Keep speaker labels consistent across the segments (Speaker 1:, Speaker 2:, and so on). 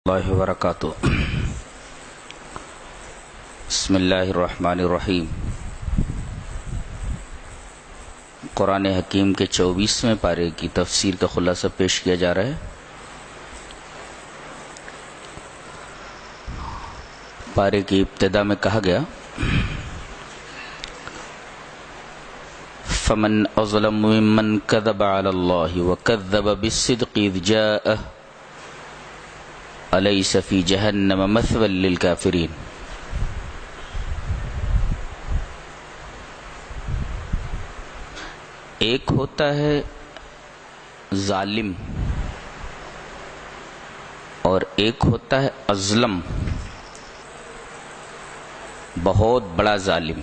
Speaker 1: اللہ وبرکاتہ۔ بسم اللہ الرحمن الرحیم۔ قرآن حکیم کے 24ویں پارے کی تفسیر کا خلاصہ پیش کیا جا رہا ہے۔ پارے کی ابتدا میں کہا گیا فمن اظلم ممن کذب علی اللہ وکذب بالصدق اذ جاءہ الیس فی جہنم مثوی للکافرین۔ ایک ہوتا ہے ظالم اور ایک ہوتا ہے اظلم، بہت بڑا ظالم۔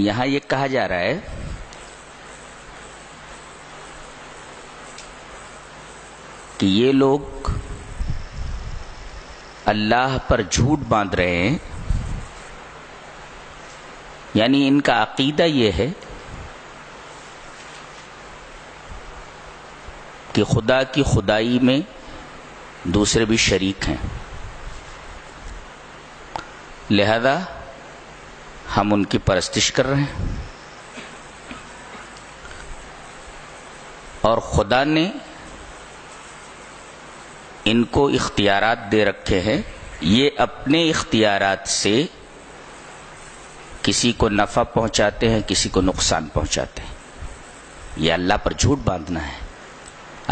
Speaker 1: یہاں یہ کہا جا رہا ہے کہ یہ لوگ اللہ پر جھوٹ باندھ رہے ہیں، یعنی ان کا عقیدہ یہ ہے کہ خدا کی خدائی میں دوسرے بھی شریک ہیں، لہذا ہم ان کی پرستش کر رہے ہیں، اور خدا نے ان کو اختیارات دے رکھے ہیں، یہ اپنے اختیارات سے کسی کو نفع پہنچاتے ہیں، کسی کو نقصان پہنچاتے ہیں۔ یہ اللہ پر جھوٹ باندھنا ہے۔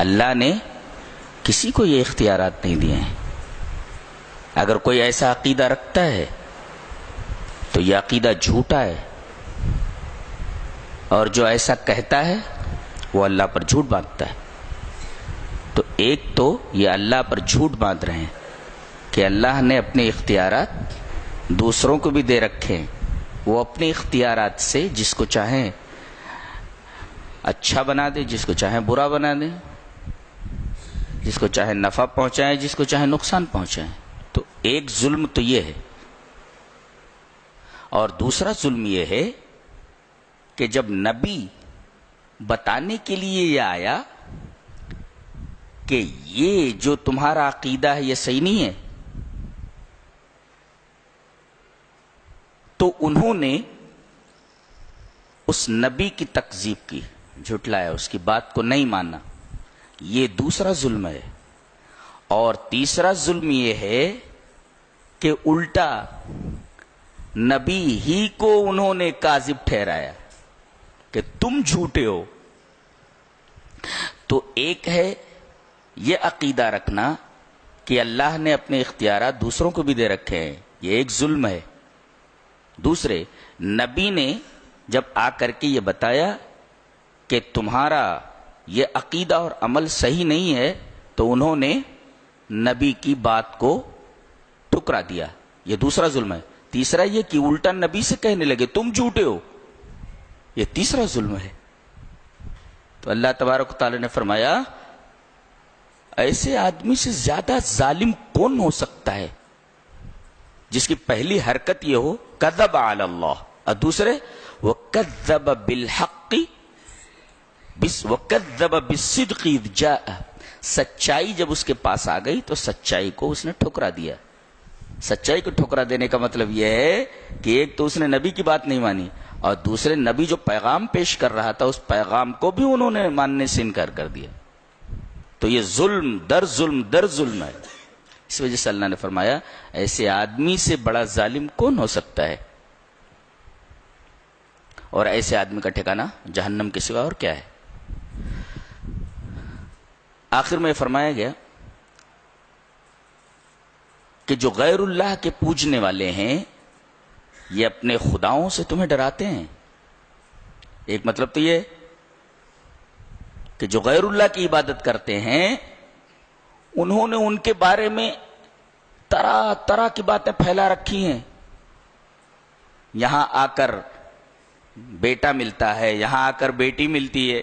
Speaker 1: اللہ نے کسی کو یہ اختیارات نہیں دیے ہیں۔ اگر کوئی ایسا عقیدہ رکھتا ہے تو یہ عقیدہ جھوٹا ہے، اور جو ایسا کہتا ہے وہ اللہ پر جھوٹ باندھتا ہے۔ تو ایک تو یہ اللہ پر جھوٹ باندھ رہے ہیں کہ اللہ نے اپنے اختیارات دوسروں کو بھی دے رکھے ہیں، وہ اپنے اختیارات سے جس کو چاہیں اچھا بنا دے، جس کو چاہیں برا بنا دے، جس کو چاہیں نفع پہنچائیں، جس کو چاہیں نقصان پہنچائیں۔ تو ایک ظلم تو یہ ہے، اور دوسرا ظلم یہ ہے کہ جب نبی بتانے کے لیے یہ آیا کہ یہ جو تمہارا عقیدہ ہے یہ صحیح نہیں ہے، تو انہوں نے اس نبی کی تکذیب کی، جھٹلایا، اس کی بات کو نہیں مانا۔ یہ دوسرا ظلم ہے۔ اور تیسرا ظلم یہ ہے کہ الٹا نبی ہی کو انہوں نے کاذب ٹھہرایا کہ تم جھوٹے ہو۔ تو ایک ہے یہ عقیدہ رکھنا کہ اللہ نے اپنے اختیارات دوسروں کو بھی دے رکھے ہیں، یہ ایک ظلم ہے۔ دوسرے، نبی نے جب آ کر کے یہ بتایا کہ تمہارا یہ عقیدہ اور عمل صحیح نہیں ہے، تو انہوں نے نبی کی بات کو ٹھکرا دیا، یہ دوسرا ظلم ہے۔ تیسرا یہ کہ الٹا نبی سے کہنے لگے تم جھوٹے ہو، یہ تیسرا ظلم ہے۔ تو اللہ تبارک و تعالی نے فرمایا ایسے آدمی سے زیادہ ظالم کون ہو سکتا ہے جس کی پہلی حرکت یہ ہو کذب علی اللہ، اور دوسرے وکذب بالحق وکذب بالصدق اذ جاء، سچائی جب اس کے پاس آ گئی تو سچائی کو اس نے ٹھکرا دیا۔ سچائی کو ٹھکرا دینے کا مطلب یہ ہے کہ ایک تو اس نے نبی کی بات نہیں مانی، اور دوسرے نبی جو پیغام پیش کر رہا تھا اس پیغام کو بھی انہوں نے ماننے سے انکار کر دیا۔ تو یہ ظلم در ظلم در ظلم ہے۔ اس وجہ سے اللہ نے فرمایا ایسے آدمی سے بڑا ظالم کون ہو سکتا ہے، اور ایسے آدمی کا ٹھکانہ جہنم کے سوا اور کیا ہے۔ آخر میں فرمایا گیا کہ جو غیر اللہ کے پوجنے والے ہیں یہ اپنے خداؤں سے تمہیں ڈراتے ہیں۔ ایک مطلب تو یہ کہ جو غیر اللہ کی عبادت کرتے ہیں انہوں نے ان کے بارے میں طرح طرح کی باتیں پھیلا رکھی ہیں۔ یہاں آ کر بیٹا ملتا ہے، یہاں آ کر بیٹی ملتی ہے،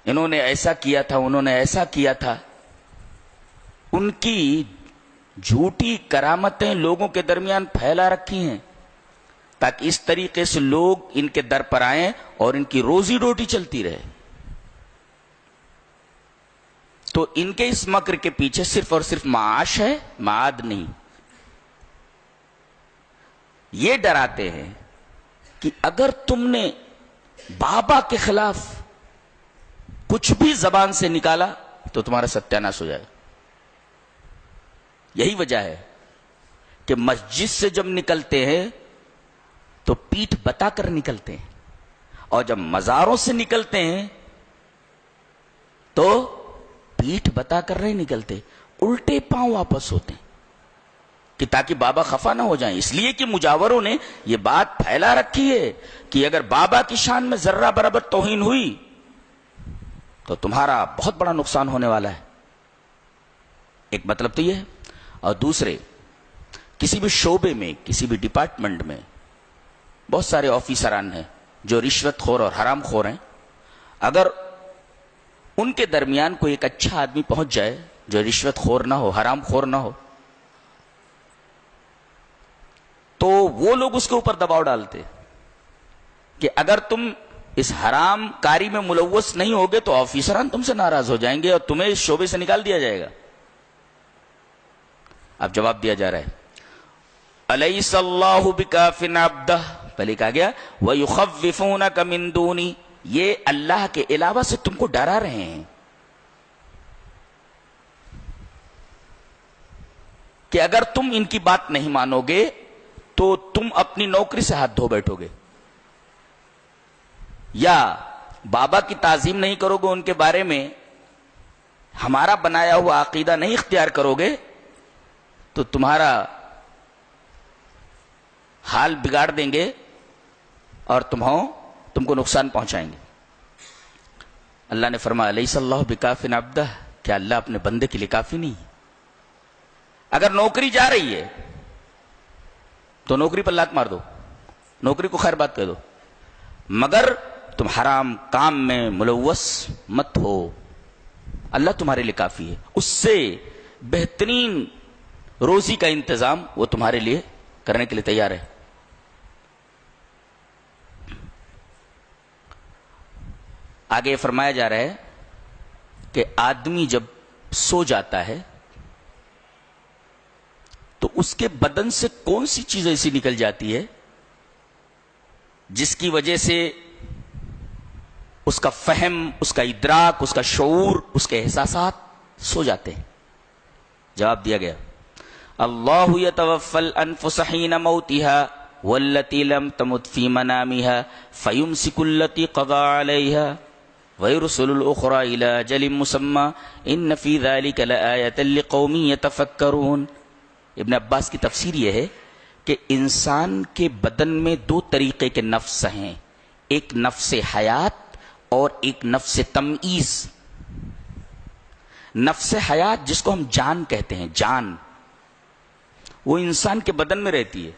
Speaker 1: انہوں نے ایسا کیا تھا، انہوں نے ایسا کیا تھا۔ ان کی جھوٹی کرامتیں لوگوں کے درمیان پھیلا رکھی ہیں، تاکہ اس طریقے سے لوگ ان کے در پر آئیں اور ان کی روزی روٹی چلتی رہے. تو ان کے اس مکر کے پیچھے صرف اور صرف معاش ہے، معاد نہیں. یہ ڈراتے ہیں کہ اگر تم نے بابا کے خلاف کچھ بھی زبان سے نکالا تو تمہارا ستیاناش ہو جائے گا. یہی وجہ ہے کہ مسجد سے جب نکلتے ہیں تو پیٹھ بتا کر نکلتے ہیں، اور جب مزاروں سے نکلتے ہیں تو پیٹھ بتا کر نہیں نکلتے، الٹے پاؤں واپس ہوتے ہیں کہ تاکہ بابا خفا نہ ہو جائیں. اس لیے کہ مجاوروں نے یہ بات پھیلا رکھی ہے کہ اگر بابا کی شان میں ذرہ برابر توہین ہوئی تو تمہارا بہت بڑا نقصان ہونے والا ہے. ایک مطلب تو یہ ہے. اور دوسرے، کسی بھی شعبے میں، کسی بھی ڈپارٹمنٹ میں بہت سارے آفیسران ہیں جو رشوت خور اور حرام خور ہیں. اگر ان کے درمیان کوئی ایک اچھا آدمی پہنچ جائے جو رشوت خور نہ ہو، حرام خور نہ ہو، تو وہ لوگ اس کے اوپر دباؤ ڈالتے کہ اگر تم اس حرام کاری میں ملوث نہیں ہوگے تو آفیسران تم سے ناراض ہو جائیں گے اور تمہیں اس شعبے سے نکال دیا جائے گا. اب جواب دیا جا رہا ہے الیس اللہ بکاف عبدہ، پہلے کہا گیا وَيُخَوِّفُونَكَ مِن دُونِي، یہ اللہ کے علاوہ سے تم کو ڈرا رہے ہیں کہ اگر تم ان کی بات نہیں مانو گے تو تم اپنی نوکری سے ہاتھ دھو بیٹھو گے، یا بابا کی تعظیم نہیں کرو گے، ان کے بارے میں ہمارا بنایا ہوا عقیدہ نہیں اختیار کرو گے تو تمہارا حال بگاڑ دیں گے اور تم کو نقصان پہنچائیں گے. اللہ نے فرمایا الیس اللہ بکاف عبدہ، کیا اللہ اپنے بندے کے لیے کافی نہیں؟ اگر نوکری جا رہی ہے تو نوکری پر لات مار دو، نوکری کو خیر بات کہہ دو، مگر تم حرام کام میں ملوث مت ہو، اللہ تمہارے لیے کافی ہے. اس سے بہترین روزی کا انتظام وہ تمہارے لیے کرنے کے لیے تیار ہے. آگے فرمایا جا رہا ہے کہ آدمی جب سو جاتا ہے تو اس کے بدن سے کون سی چیز ایسی نکل جاتی ہے جس کی وجہ سے اس کا فہم، اس کا ادراک، اس کا شعور، اس کے احساسات سو جاتے ہیں؟ جواب دیا گیا اللہ یتوفی الانفس حین موتها والتی لم تمت فی منامها فیمسک التی قضى علیها ویرسل الاخرى الى اجل مسمى ان فی ذلک لآیۃ لقوم یتفکرون. ابن عباس کی تفسیر یہ ہے کہ انسان کے بدن میں دو طریقے کے نفس ہیں، ایک نفس حیات اور ایک نفس تمییز. نفس حیات جس کو ہم جان کہتے ہیں، جان، وہ انسان کے بدن میں رہتی ہے.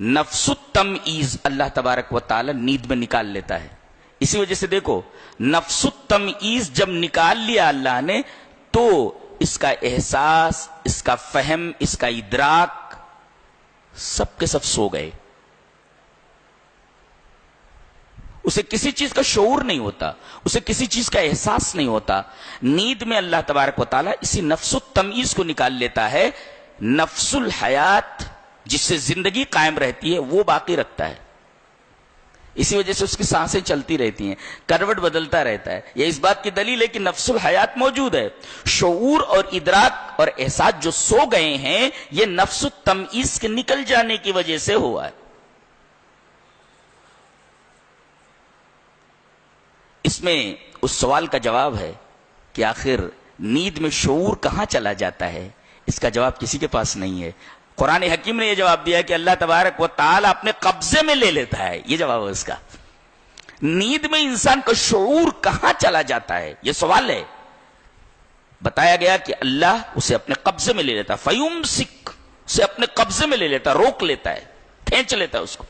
Speaker 1: نفس التمییز اللہ تبارک و تعالی نیند میں نکال لیتا ہے. اسی وجہ سے دیکھو، نفس التمییز جب نکال لیا اللہ نے تو اس کا احساس، اس کا فہم، اس کا ادراک سب کے سب سو گئے. اسے کسی چیز کا شعور نہیں ہوتا، اسے کسی چیز کا احساس نہیں ہوتا. نیند میں اللہ تبارک و تعالیٰ اسی نفس التمییز کو نکال لیتا ہے. نفس الحیات جس سے زندگی قائم رہتی ہے وہ باقی رکھتا ہے. اسی وجہ سے اس کی سانسیں چلتی رہتی ہیں، کروٹ بدلتا رہتا ہے. یہ اس بات کی دلیل ہے کہ نفس الحیات موجود ہے. شعور اور ادراک اور احساس جو سو گئے ہیں یہ نفس التمییز کے نکل جانے کی وجہ سے ہوا ہے. اس میں اس سوال کا جواب ہے کہ آخر نیند میں شعور کہاں چلا جاتا ہے، اس کا جواب کسی کے پاس نہیں ہے. قرآن حکیم نے یہ جواب دیا کہ اللہ تبارک و تعالی اپنے قبضے میں لے لیتا ہے. یہ جواب ہے اس کا. نیند میں انسان کا شعور کہاں چلا جاتا ہے یہ سوال ہے. بتایا گیا کہ اللہ اسے اپنے قبضے میں لے لیتا، فیمسک، اسے اپنے قبضے میں لے لیتا، روک لیتا ہے، کھینچ لیتا ہے اس کو.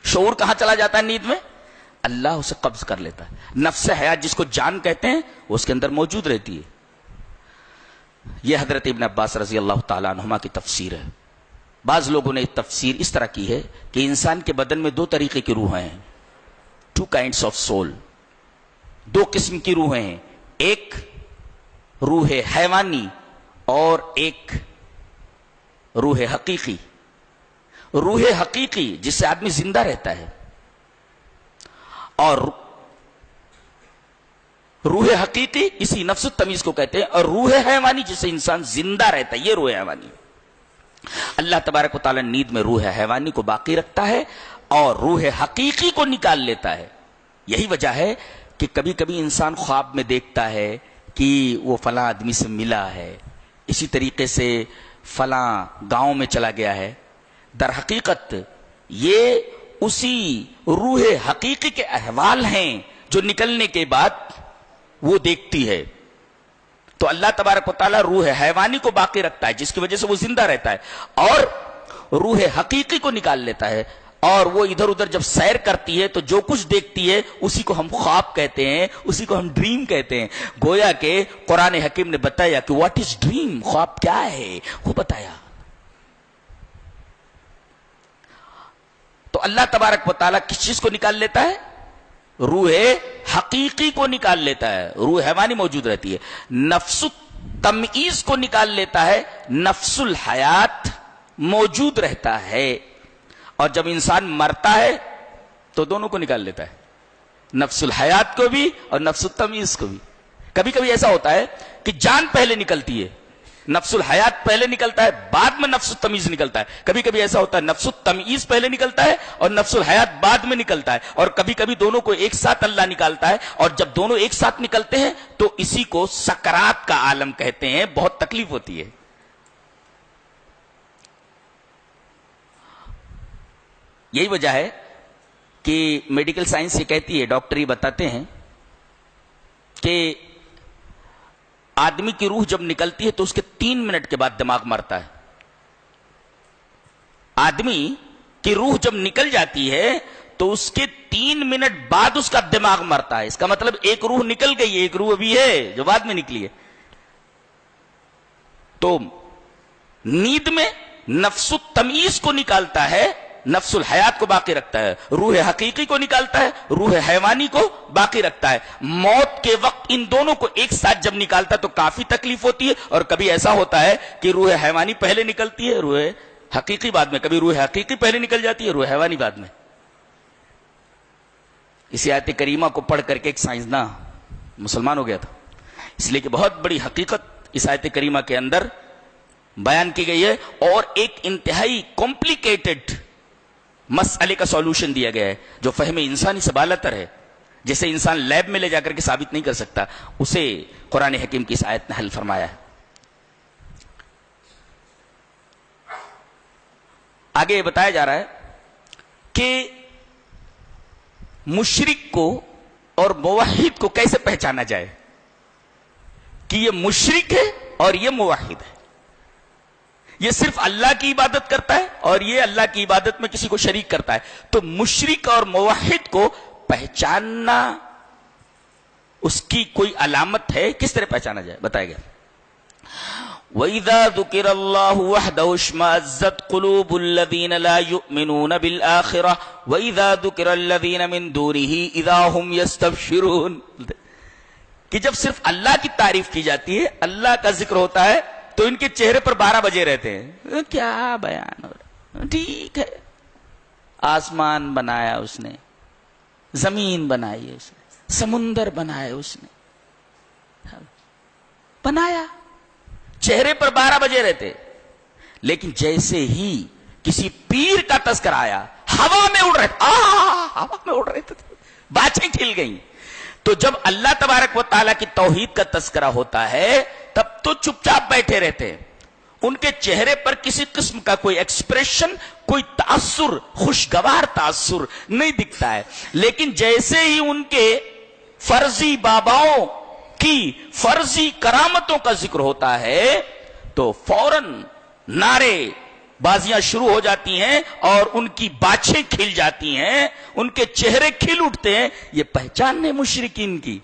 Speaker 1: شعور کہاں چلا جاتا ہے نیند میں؟ اللہ اسے قبض کر لیتا ہے. نفس حیات جس کو جان کہتے ہیں وہ اس کے اندر موجود رہتی ہے. یہ حضرت ابن عباس رضی اللہ تعالیٰ عنہما کی تفسیر ہے. بعض لوگوں نے تفسیر اس طرح کی ہے کہ انسان کے بدن میں دو طریقے کی روحیں ہیں، 2 kinds of soul، 2 قسم کی روحیں ہیں، ایک روح حیوانی اور ایک روح حقیقی۔ روح حقیقی جس سے آدمی زندہ رہتا ہے، اور روح حقیقی اسی نفس التمیز کو کہتے ہیں، اور روح حیوانی جس سے انسان زندہ رہتا ہے، یہ روح حیوانی۔ اللہ تبارک و تعالی نیند میں روح حیوانی کو باقی رکھتا ہے اور روح حقیقی کو نکال لیتا ہے۔ یہی وجہ ہے کہ کبھی کبھی انسان خواب میں دیکھتا ہے کہ وہ فلاں آدمی سے ملا ہے، اسی طریقے سے فلاں گاؤں میں چلا گیا ہے، در حقیقت یہ اسی روح حقیقی کے احوال ہیں جو نکلنے کے بعد وہ دیکھتی ہے۔ تو اللہ تبارک و تعالیٰ روح حیوانی کو باقی رکھتا ہے جس کی وجہ سے وہ زندہ رہتا ہے، اور روح حقیقی کو نکال لیتا ہے، اور وہ ادھر ادھر جب سیر کرتی ہے تو جو کچھ دیکھتی ہے اسی کو ہم خواب کہتے ہیں، اسی کو ہم ڈریم کہتے ہیں۔ گویا کہ قرآن حکیم نے بتایا کہ واٹ از ڈریم، خواب کیا ہے وہ بتایا۔ تو اللہ تبارک و تعالیٰ کس چیز کو نکال لیتا ہے؟ روح حقیقی کو نکال لیتا ہے، روح حیوانی موجود رہتی ہے۔ نفس التمیز کو نکال لیتا ہے، نفس الحیات موجود رہتا ہے۔ اور جب انسان مرتا ہے تو دونوں کو نکال لیتا ہے، نفس الحیات کو بھی اور نفس التمیز کو بھی۔ کبھی کبھی ایسا ہوتا ہے کہ جان پہلے نکلتی ہے، نفس الحیات پہلے نکلتا ہے، بعد میں نفس التمیز نکلتا ہے۔ کبھی کبھی ایسا ہوتا ہے نفس التمیز پہلے نکلتا ہے اور نفس الحیات بعد میں نکلتا ہے، اور کبھی کبھی دونوں کو ایک ساتھ اللہ نکالتا ہے، اور جب دونوں ایک ساتھ نکلتے ہیں تو اسی کو سکرات کا عالم کہتے ہیں، بہت تکلیف ہوتی ہے۔ یہی وجہ ہے کہ میڈیکل سائنس یہ کہتی ہے، ڈاکٹر یہ بتاتے ہیں کہ آدمی کی روح جب نکلتی ہے تو اس کے 3 منٹ کے بعد دماغ مرتا ہے۔ آدمی کی روح جب نکل جاتی ہے تو اس کے 3 منٹ بعد اس کا دماغ مرتا ہے۔ اس کا مطلب ایک روح نکل گئی، ایک روح ابھی ہے جو بعد میں نکلی ہے۔ تو نیند میں نفس التمیز کو نکالتا ہے، نفس الحیات کو باقی رکھتا ہے، روح حقیقی کو نکالتا ہے، روح حیوانی کو باقی رکھتا ہے۔ موت کے وقت ان دونوں کو ایک ساتھ جب نکالتا ہے تو کافی تکلیف ہوتی ہے، اور کبھی ایسا ہوتا ہے کہ روح حیوانی پہلے نکلتی ہے، روح حقیقی بعد میں، کبھی روح حقیقی پہلے نکل جاتی ہے، روح حیوانی بعد میں۔ اسی آیت کریمہ کو پڑھ کر کے ایک سائنسداں مسلمان ہو گیا تھا، اس لیے کہ بہت بڑی حقیقت اس آیت کریمہ کے اندر بیان کی گئی ہے، اور ایک انتہائی کمپلیکیٹڈ مسئلے کا سولوشن دیا گیا ہے جو فہم انسانی سے بالاتر ہے، جسے انسان لیب میں لے جا کر کے ثابت نہیں کر سکتا، اسے قرآن حکیم کی اس آیت نے حل فرمایا ہے۔ آگے یہ بتایا جا رہا ہے کہ مشرک کو اور موحد کو کیسے پہچانا جائے، کہ یہ مشرک ہے اور یہ موحد ہے، یہ صرف اللہ کی عبادت کرتا ہے اور یہ اللہ کی عبادت میں کسی کو شریک کرتا ہے۔ تو مشرک اور موحد کو پہچاننا، اس کی کوئی علامت ہے؟ کس طرح پہچانا جائے بتایا گیا۔ وَإِذَا ذُكِرَ اللَّهُ وَحْدَهُ اشْمَأَزَّتْ قُلُوبُ الَّذِينَ لَا يُؤْمِنُونَ بِالْآخِرَةِ وَإِذَا ذُكِرَ الَّذِينَ مِن دُونِهِ إِذَا هُمْ يَسْتَبْشِرُونَ، کہ جب صرف اللہ کی تعریف کی جاتی ہے، اللہ کا ذکر ہوتا ہے، تو ان کے چہرے پر 12 بجے رہتے ہیں، کیا بیان ہو رہا، ٹھیک ہے، آسمان بنایا اس نے، زمین بنائی اس نے، سمندر بنایا اس نے، بنایا، چہرے پر 12 بجے رہتے۔ لیکن جیسے ہی کسی پیر کا تذکرہ آیا، ہوا میں اڑ رہے، ہوا میں اڑ رہے تھے، باچیں کھل گئیں۔ تو جب اللہ تبارک و تعالیٰ کی توحید کا تذکرہ ہوتا ہے تب تو چپ چاپ بیٹھے رہتے ہیں، ان کے چہرے پر کسی قسم کا کوئی ایکسپریشن، کوئی تاثر، خوشگوار تاثر نہیں دکھتا ہے۔ لیکن جیسے ہی ان کے فرضی باباؤں کی فرضی کرامتوں کا ذکر ہوتا ہے تو فوراً نعرے بازیاں شروع ہو جاتی ہیں اور ان کی باچھیں کھل جاتی ہیں، ان کے چہرے کھل اٹھتے ہیں۔ یہ پہچان ہے مشرکین کی۔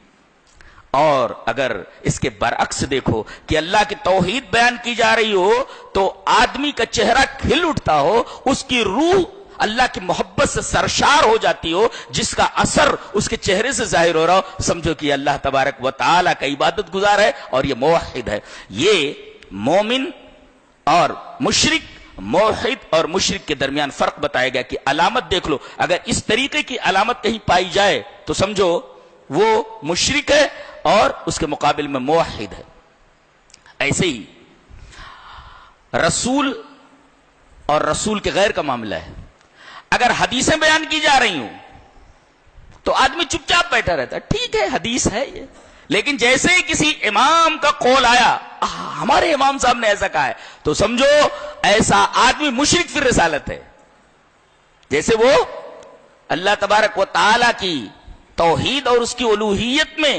Speaker 1: اور اگر اس کے برعکس دیکھو کہ اللہ کی توحید بیان کی جا رہی ہو تو آدمی کا چہرہ کھل اٹھتا ہو، اس کی روح اللہ کی محبت سے سرشار ہو جاتی ہو، جس کا اثر اس کے چہرے سے ظاہر ہو رہا ہو، سمجھو کہ اللہ تبارک و تعالی کا عبادت گزار ہے اور یہ موحد ہے۔ یہ مومن اور مشرک، موحد اور مشرک کے درمیان فرق بتایا گیا کہ علامت دیکھ لو، اگر اس طریقے کی علامت کہیں پائی جائے تو سمجھو وہ مشرک ہے اور اس کے مقابل میں موحد ہے۔ ایسے ہی رسول اور رسول کے غیر کا معاملہ ہے۔ اگر حدیثیں بیان کی جا رہی ہوں تو آدمی چپ چاپ بیٹھا رہتا ہے، ٹھیک ہے حدیث ہے یہ، لیکن جیسے ہی کسی امام کا قول آیا، ہمارے امام صاحب نے ایسا کہا ہے، تو سمجھو ایسا آدمی مشرک فی رسالت ہے۔ جیسے وہ اللہ تبارک و تعالی کی توحید اور اس کی الوہیت میں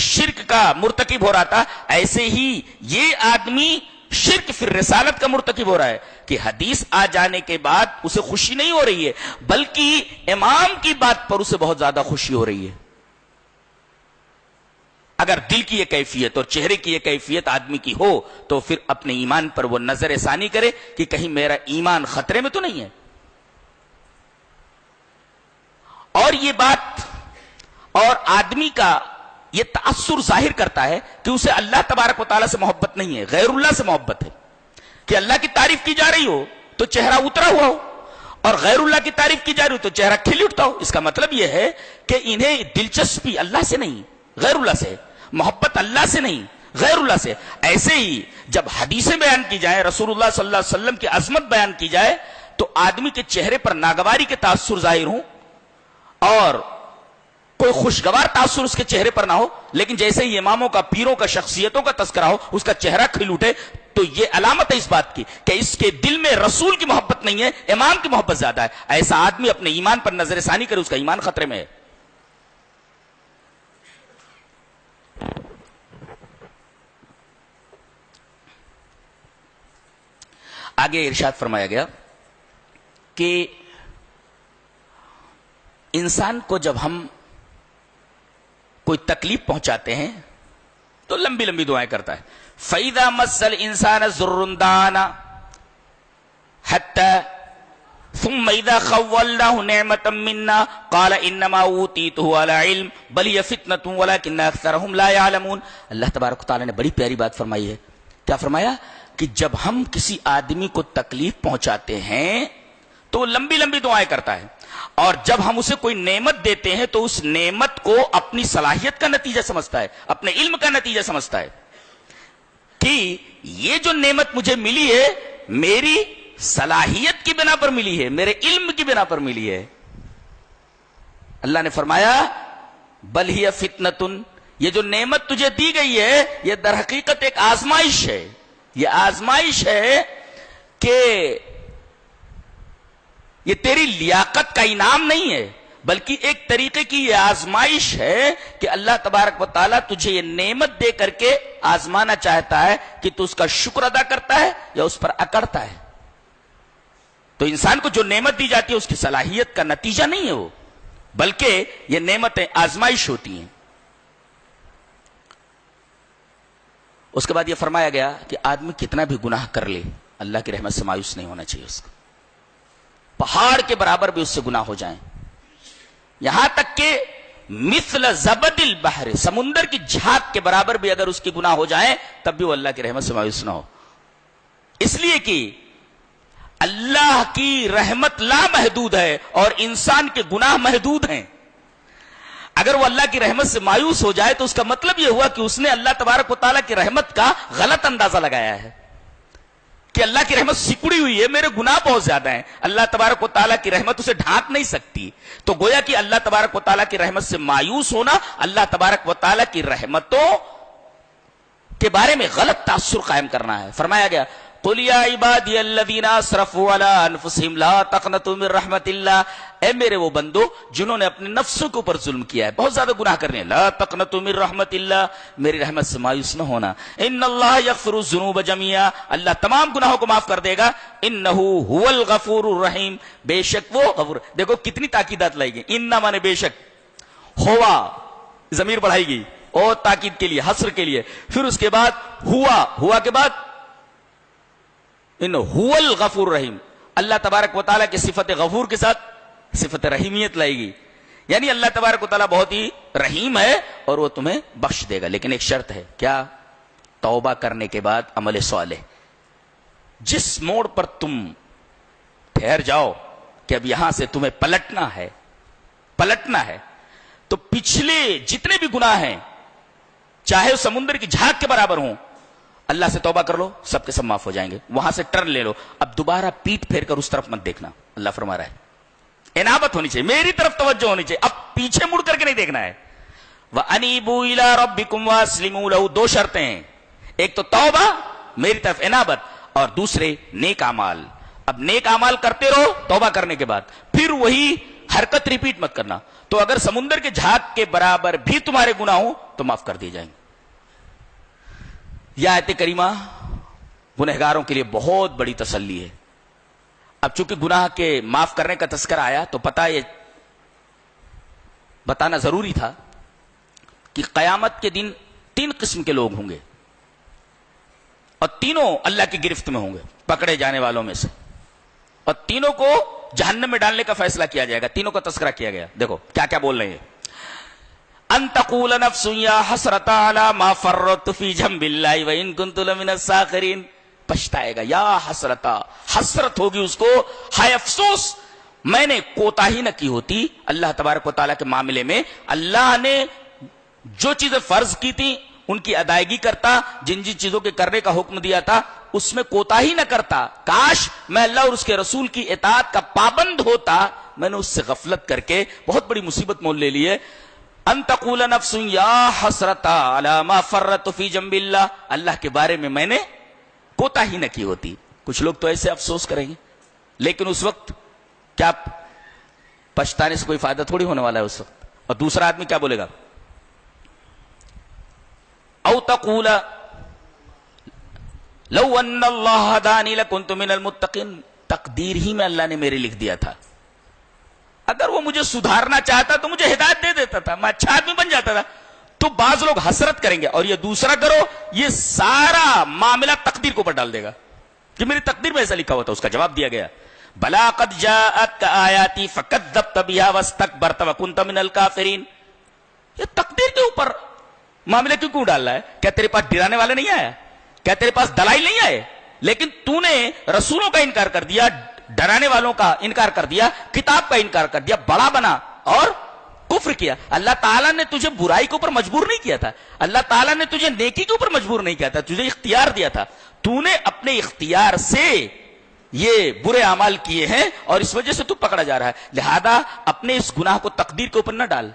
Speaker 1: شرک کا مرتکب ہو رہا تھا، ایسے ہی یہ آدمی شرک فی رسالت کا مرتکب ہو رہا ہے کہ حدیث آ جانے کے بعد اسے خوشی نہیں ہو رہی ہے، بلکہ امام کی بات پر اسے بہت زیادہ خوشی ہو رہی ہے۔ اگر دل کی یہ کیفیت اور چہرے کی یہ کیفیت آدمی کی ہو تو پھر اپنے ایمان پر وہ نظر ثانی کرے کہ کہیں میرا ایمان خطرے میں تو نہیں ہے۔ اور یہ بات اور آدمی کا یہ تأثر ظاہر کرتا ہے کہ اسے اللہ تبارک و تعالیٰ سے محبت نہیں ہے، غیر اللہ سے محبت ہے۔ کہ اللہ کی تعریف کی جا رہی ہو تو چہرہ اترا ہوا ہو، اور غیر اللہ کی تعریف کی جا رہی ہو تو چہرہ کھل اٹھتا ہو۔ اس کا مطلب یہ ہے کہ انہیں دلچسپی اللہ سے نہیں، غیر اللہ سے، محبت اللہ سے نہیں، غیر اللہ سے۔ ایسے ہی جب حدیثیں بیان کی جائیں، رسول اللہ صلی اللہ علیہ وسلم کی عظمت بیان کی جائے تو آدمی کے چہرے پر ناگواری کے تاثر ظاہر ہوں اور کوئی خوشگوار تاثر اس کے چہرے پر نہ ہو، لیکن جیسے ہی اماموں کا، پیروں کا، شخصیتوں کا تذکرہ ہو اس کا چہرہ کھل اٹھے، تو یہ علامت ہے اس بات کی کہ اس کے دل میں رسول کی محبت نہیں ہے، امام کی محبت زیادہ ہے۔ ایسا آدمی اپنے ایمان پر نظر ثانی کرے، اس کا ایمان خطرے میں ہے۔ آگے ارشاد فرمایا گیا کہ انسان کو جب ہم کوئی تکلیف پہنچاتے ہیں تو لمبی لمبی دعائیں کرتا ہے۔ فَإِذَا مَسَّ الْإِنسَانَ ضُرٌّ دَعَانَا حَتَّى ثُمَّ إِذَا خَوَّلْنَاهُ نِعْمَةً مِنَّا قَالَ إِنَّمَا أُوتِيتُهُ عَلَى عِلْمٍ بَلْ هِيَ فِتْنَةٌ وَلَكِنَّ أَكْثَرَهُمْ لَا يَعْلَمُونَ۔ اللہ تبارک و تعالیٰ نے بڑی پیاری بات فرمائی ہے۔ کیا فرمایا؟ کہ جب ہم کسی آدمی کو تکلیف پہنچاتے ہیں تو وہ لمبی لمبی دعائیں کرتا ہے، اور جب ہم اسے کوئی نعمت دیتے ہیں تو اس نعمت کو اپنی صلاحیت کا نتیجہ سمجھتا ہے، اپنے علم کا نتیجہ سمجھتا ہے کہ یہ جو نعمت مجھے ملی ہے میری صلاحیت کی بنا پر ملی ہے، میرے علم کی بنا پر ملی ہے۔ اللہ نے فرمایا بل ہی فتنتن، یہ جو نعمت تجھے دی گئی ہے یہ در حقیقت ایک آزمائش ہے۔ یہ آزمائش ہے کہ یہ تیری لیاقت کا انعام نہیں ہے، بلکہ ایک طریقے کی یہ آزمائش ہے کہ اللہ تبارک و تعالیٰ تجھے یہ نعمت دے کر کے آزمانا چاہتا ہے کہ تو اس کا شکر ادا کرتا ہے یا اس پر اکڑتا ہے۔ تو انسان کو جو نعمت دی جاتی ہے اس کی صلاحیت کا نتیجہ نہیں ہے وہ، بلکہ یہ نعمتیں آزمائش ہوتی ہیں۔ اس کے بعد یہ فرمایا گیا کہ آدمی کتنا بھی گناہ کر لے اللہ کی رحمت سے مایوس نہیں ہونا چاہیے اس کو، پہاڑ کے برابر بھی اس سے گناہ ہو جائیں، یہاں تک کہ مثل زبد البحر، سمندر کی جھاگ کے برابر بھی اگر اس کی گناہ ہو جائیں تب بھی وہ اللہ کی رحمت سے مایوس نہ ہو، اس لیے کہ اللہ کی رحمت لامحدود ہے اور انسان کے گناہ محدود ہیں۔ اگر وہ اللہ کی رحمت سے مایوس ہو جائے تو اس کا مطلب یہ ہوا کہ اس نے اللہ تبارک و تعالیٰ کی رحمت کا غلط اندازہ لگایا ہے کہ اللہ کی رحمت سکڑی ہوئی ہے، میرے گناہ بہت زیادہ ہیں، اللہ تبارک و تعالیٰ کی رحمت اسے ڈھانک نہیں سکتی۔ تو گویا کہ اللہ تبارک و تعالیٰ کی رحمت سے مایوس ہونا اللہ تبارک و تعالیٰ کی رحمتوں کے بارے میں غلط تاثر قائم کرنا ہے۔ فرمایا گیا قُلْ يَا عِبَادِيَ الَّذِينَ أَسْرَفُوا عَلَىٰ أَنفُسِهِمْ لَا تَقْنَطُوا مِن رَحْمَةِ اللَّهِ، اے میرے وہ بندو جنہوں نے اپنے نفسوں کے اوپر ظلم کیا ہے، بہت زیادہ گناہ کرنے ہیں، لا تقنطوا من رحمت اللہ، میری رحمت سے مایوس نہ ہونا، ان اللہ یغفر الذنوب جميعا، اللہ تمام گناہوں کو معاف کر دے گا، انہ هو الغفور الرحیم، بے شک وہ غفور۔ دیکھو کتنی تاکیدات لائی گئی، ان مانے بے شک، ہوا ضمیر بڑھائی گئی، اور تاکید کے لیے، حسر کے لیے. پھر اس کے بعد ہوا کے بعد ان هو الغفور رحیم، اللہ تبارک و تعالیٰ کی صفت غفور کے ساتھ صفت رحیمیت لائے گی. یعنی اللہ تبارک و تعالیٰ بہت ہی رحیم ہے اور وہ تمہیں بخش دے گا. لیکن ایک شرط ہے، کیا؟ توبہ کرنے کے بعد عمل صالح. جس موڑ پر تم ٹھہر جاؤ کہ اب یہاں سے تمہیں پلٹنا ہے، تو پچھلے جتنے بھی گناہ ہیں چاہے وہ سمندر کی جھاگ کے برابر ہوں، اللہ سے توبہ کر لو، سب کے سب معاف ہو جائیں گے. وہاں سے ٹرن لے لو، اب دوبارہ پیٹ پھیر کر اس طرف مت دیکھنا. اللہ فرما رہا ہے انابت ہونی چاہیے، میری طرف توجہ ہونی چاہیے، اب پیچھے مڑ کر کے نہیں دیکھنا ہے. وَأَنِيبُوا إِلَىٰ رَبِّكُمْ وَأَسْلِمُوا لَهُ. دو شرطیں ہیں، ایک تو توبہ، میری طرف انابت، اور دوسرے نیک اعمال. اب نیک اعمال کرتے رہو توبہ کرنے کے بعد، پھر وہی حرکت ریپیٹ مت کرنا. تو اگر سمندر کے جھاگ کے برابر بھی تمہارے گناہ ہوں تو معاف کر دیے جائیں گے. یہ آیت کریمہ گنہگاروں کے لیے بہت بڑی تسلی ہے. اب چونکہ گناہ کے معاف کرنے کا تذکرہ آیا تو پتہ یہ بتانا ضروری تھا کہ قیامت کے دن 3 قسم کے لوگ ہوں گے اور تینوں اللہ کی گرفت میں ہوں گے، پکڑے جانے والوں میں سے، اور تینوں کو جہنم میں ڈالنے کا فیصلہ کیا جائے گا. تینوں کا تذکرہ کیا گیا. دیکھو کیا کیا بول رہے ہیں. ان تقول نفس یا حسرت علی ما فرطت فی جنب اللہ وان کنت لمن الساخرین. پچھتائے گا، یا حسرتا، حسرت ہوگی اس کو، ہائے افسوس میں نے کوتاہی نہ کی ہوتی اللہ تبارک و تعالیٰ کے معاملے میں. اللہ نے جو چیزیں فرض کی تھی ان کی ادائیگی کرتا، جن چیزوں کے کرنے کا حکم دیا تھا اس میں کوتاہی نہ کرتا. کاش میں اللہ اور اس کے رسول کی اطاعت کا پابند ہوتا، میں نے اس سے غفلت کر کے بہت بڑی مصیبت مول لے لی ہے. ان تقول نفس یا حسرت علی ما فرطت فی جنب اللہ، اللہ کے بارے میں میں نے کوتاہی نہ کی ہوتی. کچھ لوگ تو ایسے افسوس کریں گے، لیکن اس وقت کیا پچھتانے سے کوئی فائدہ تھوڑی ہونے والا ہے اس وقت. اور دوسرا آدمی کیا بولے گا؟ او تقول لو ان اللہ ہدانی لکنت من المتقین. تقدیر ہی میں اللہ نے میرے لکھ دیا تھا، اگر وہ مجھے سدھارنا چاہتا تو مجھے ہدایت دے دیتا تھا، میں اچھا آدمی بن جاتا تھا. تو بعض لوگ حسرت کریں گے، اور یہ دوسرا کرو، یہ سارا معاملہ تقدیر کو اوپر ڈال دے گا کہ میری تقدیر میں ایسا لکھا ہوا تھا. اس کا جواب دیا گیا، بلا قد جاءتک آیاتی فکذبت بها واستکبرت وکنت من الکافرین. یہ تقدیر کے اوپر معاملہ کیوں ڈال رہا ہے؟ کیا تیرے پاس ڈرانے والے نہیں آیا؟ کیا تیرے پاس دلائل نہیں آئے؟ لیکن تو نے رسولوں کا انکار کر دیا، ڈرانے والوں کا انکار کر دیا، کتاب کا انکار کر دیا، بڑا بنا اور کفر کیا. اللہ تعالیٰ نے تجھے برائی کے اوپر مجبور نہیں کیا تھا، اللہ تعالیٰ نے تجھے نیکی کے اوپر مجبور نہیں کیا تھا، تجھے اختیار دیا تھا. تو نے اپنے اختیار سے یہ برے اعمال کیے ہیں اور اس وجہ سے تو پکڑا جا رہا ہے. لہذا اپنے اس گناہ کو تقدیر کے اوپر نہ ڈال.